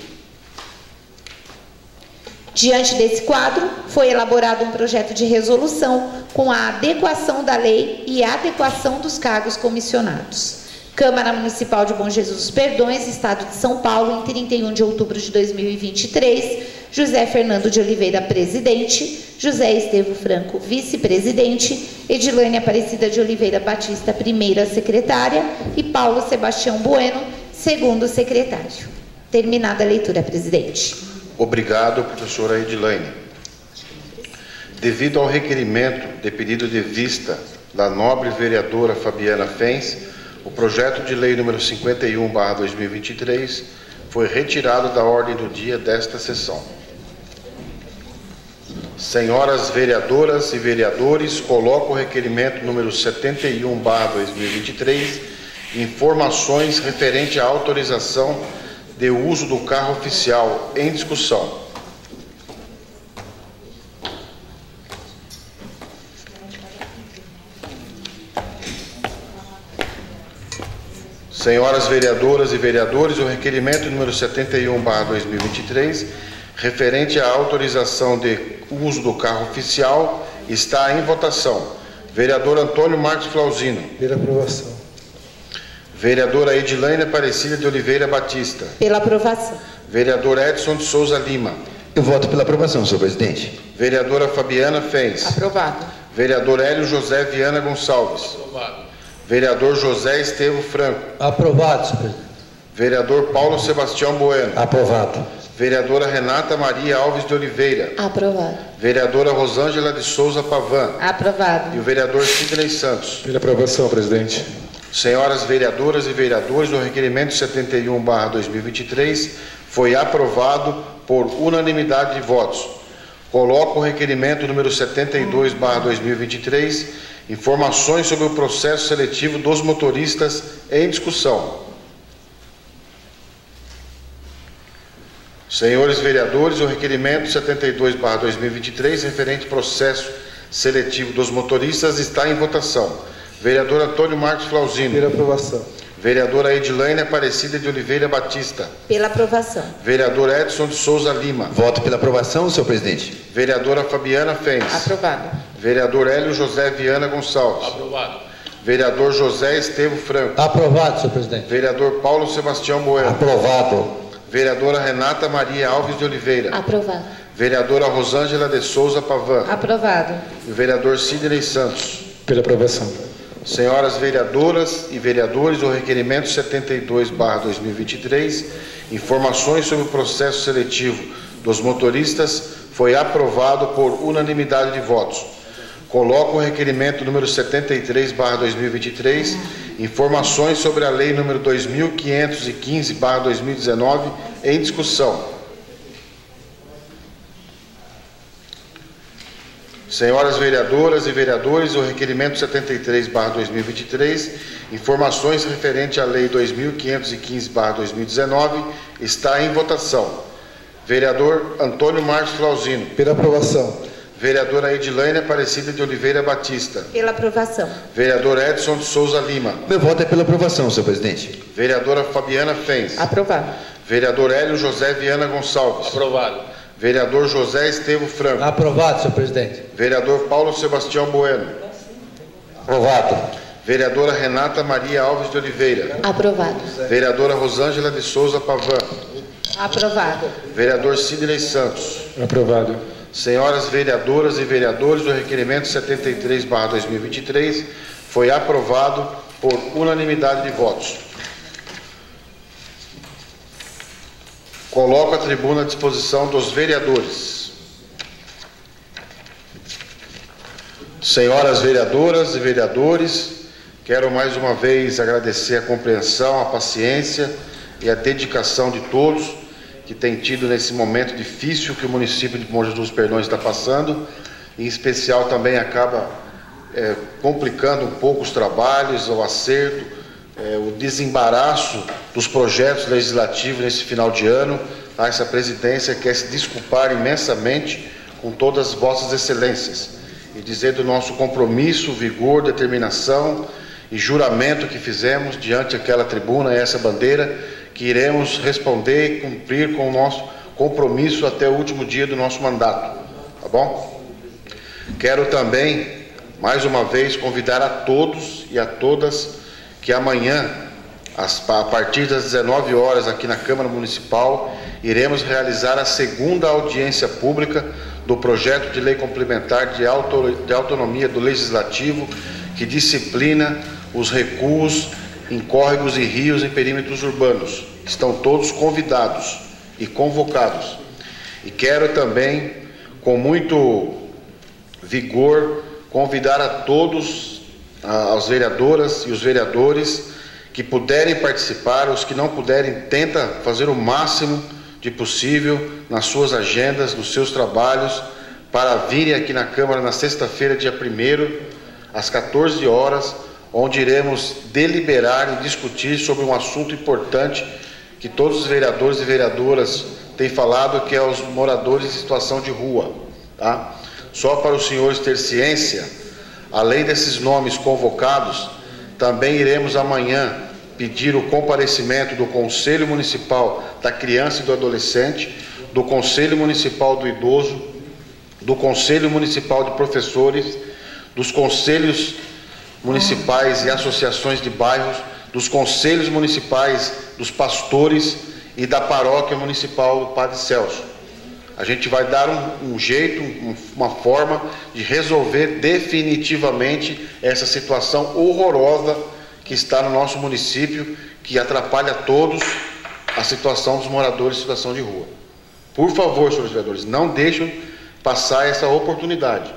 Diante desse quadro, foi elaborado um projeto de resolução com a adequação da lei e a adequação dos cargos comissionados. Câmara Municipal de Bom Jesus dos Perdões, Estado de São Paulo, em 31 de outubro de 2023, José Fernando de Oliveira, presidente, José Estevo Franco, vice-presidente, Edilane Aparecida de Oliveira Batista, primeira secretária, e Paulo Sebastião Bueno, segundo secretário. Terminada a leitura, presidente. Obrigado, professora Edilane. Devido ao requerimento de pedido de vista da nobre vereadora Fabiana Fens, o projeto de lei número 51/2023 foi retirado da ordem do dia desta sessão. Senhoras vereadoras e vereadores, coloco o requerimento número 71/2023, informações referente à autorização de uso do carro oficial em discussão. Senhoras vereadoras e vereadores, o requerimento número 71/2023, referente à autorização de uso do carro oficial, está em votação. Vereador Antônio Marcos Flauzino. Pela aprovação. Vereadora Edilane Aparecida de Oliveira Batista. Pela aprovação. Vereador Edson de Souza Lima. Eu voto pela aprovação, senhor presidente. Vereadora Fabiana Fens. Aprovado. Vereador Hélio José Viana Gonçalves. Aprovado. Vereador José Estevo Franco. Aprovado, senhor presidente. Vereador Paulo Sebastião Bueno. Aprovado. Vereadora Renata Maria Alves de Oliveira. Aprovado. Vereadora Rosângela de Souza Pavan. Aprovado. E o vereador Sidney Santos. Pela aprovação, presidente. Senhoras vereadoras e vereadores, o requerimento 71/2023 foi aprovado por unanimidade de votos. Coloco o requerimento número 72/2023, informações sobre o processo seletivo dos motoristas em discussão. Senhores vereadores, o requerimento 72/2023, referente ao processo seletivo dos motoristas, está em votação. Vereador Antônio Marcos Flauzino. Pela aprovação. Vereadora Edilaine Aparecida de Oliveira Batista. Pela aprovação. Vereador Edson de Souza Lima. Voto pela aprovação, senhor presidente. Vereadora Fabiana Fens. Aprovado. Vereador Hélio José Viana Gonçalves. Aprovado. Vereador José Estevo Franco. Aprovado, senhor presidente. Vereador Paulo Sebastião Bueno. Aprovado. Vereadora Renata Maria Alves de Oliveira. Aprovado. Vereadora Rosângela de Souza Pavan. Aprovado. E o vereador Sidney Santos. Pela aprovação. Senhoras vereadoras e vereadores, o requerimento 72/2023, informações sobre o processo seletivo dos motoristas, foi aprovado por unanimidade de votos. Coloco o requerimento número 73/2023, informações sobre a lei número 2515/2019 em discussão. Senhoras vereadoras e vereadores, o requerimento 73/2023, informações referente à lei 2515/2019, está em votação. Vereador Antônio Marcos Flauzino. Pela aprovação. Vereadora Edilaine Aparecida de Oliveira Batista. Pela aprovação. Vereador Edson de Souza Lima. Meu voto é pela aprovação, senhor presidente. Vereadora Fabiana Fens. Aprovado. Vereador Hélio José Viana Gonçalves. Aprovado. Vereador José Estevo Franco. Aprovado, senhor presidente. Vereador Paulo Sebastião Bueno. Aprovado. Vereadora Renata Maria Alves de Oliveira. Aprovado. Vereadora Rosângela de Souza Pavan. Aprovado. Vereador Sidney Santos. Aprovado. Senhoras vereadoras e vereadores, o requerimento 73/2023 foi aprovado por unanimidade de votos. Coloco a tribuna à disposição dos vereadores. Senhoras vereadoras e vereadores, quero mais uma vez agradecer a compreensão, a paciência e a dedicação de todos que têm tido nesse momento difícil que o município de Bom Jesus dos Perdões está passando. Em especial também acaba complicando um pouco os trabalhos, o acerto, o desembaraço dos projetos legislativos nesse final de ano. Essa presidência quer se desculpar imensamente com todas as vossas excelências e dizer do nosso compromisso, vigor, determinação e juramento que fizemos diante daquela tribuna e essa bandeira, que iremos responder e cumprir com o nosso compromisso até o último dia do nosso mandato, tá bom? Quero também, mais uma vez, convidar a todos e a todas que amanhã, a partir das 19 horas, aqui na Câmara Municipal, iremos realizar a segunda audiência pública do projeto de lei complementar de autonomia do Legislativo, que disciplina os recuos em córregos e rios em perímetros urbanos. Estão todos convidados e convocados. E quero também, com muito vigor, convidar a todos, as vereadoras e os vereadores que puderem participar, os que não puderem, tenta fazer o máximo de possível nas suas agendas, nos seus trabalhos, para virem aqui na Câmara na sexta-feira, dia 1º, às 14 horas, onde iremos deliberar e discutir sobre um assunto importante que todos os vereadores e vereadoras têm falado, que é os moradores em situação de rua, tá? Só para os senhores ter ciência, além desses nomes convocados, também iremos amanhã pedir o comparecimento do Conselho Municipal da Criança e do Adolescente, do Conselho Municipal do Idoso, do Conselho Municipal de Professores, dos Conselhos Municipais e Associações de Bairros, dos Conselhos Municipais dos Pastores e da Paróquia Municipal do Padre Celso. A gente vai dar um jeito, uma forma de resolver definitivamente essa situação horrorosa que está no nosso município, que atrapalha a todos a situação dos moradores em situação de rua. Por favor, senhores vereadores, não deixem passar essa oportunidade.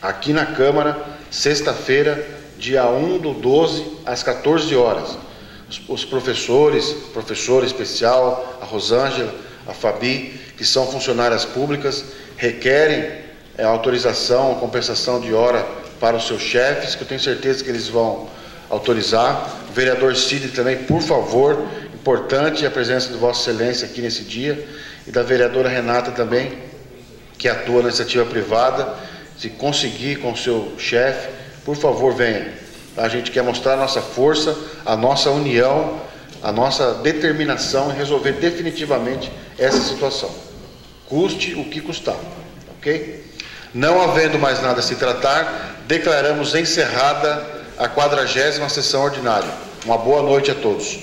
Aqui na Câmara, sexta-feira, dia 1/12, às 14 horas. Os professores, professora especial, a Rosângela, a Fabi, que são funcionárias públicas, requerem autorização, a compensação de hora para os seus chefes, que eu tenho certeza que eles vão autorizar. O vereador Cid também, por favor, importante a presença de Vossa Excelência aqui nesse dia, e da vereadora Renata também, que atua na iniciativa privada. Se conseguir com o seu chefe, por favor, venha. A gente quer mostrar a nossa força, a nossa união, a nossa determinação em resolver definitivamente essa situação. Custe o que custar, ok? Não havendo mais nada a se tratar, declaramos encerrada a 40ª sessão ordinária. Uma boa noite a todos.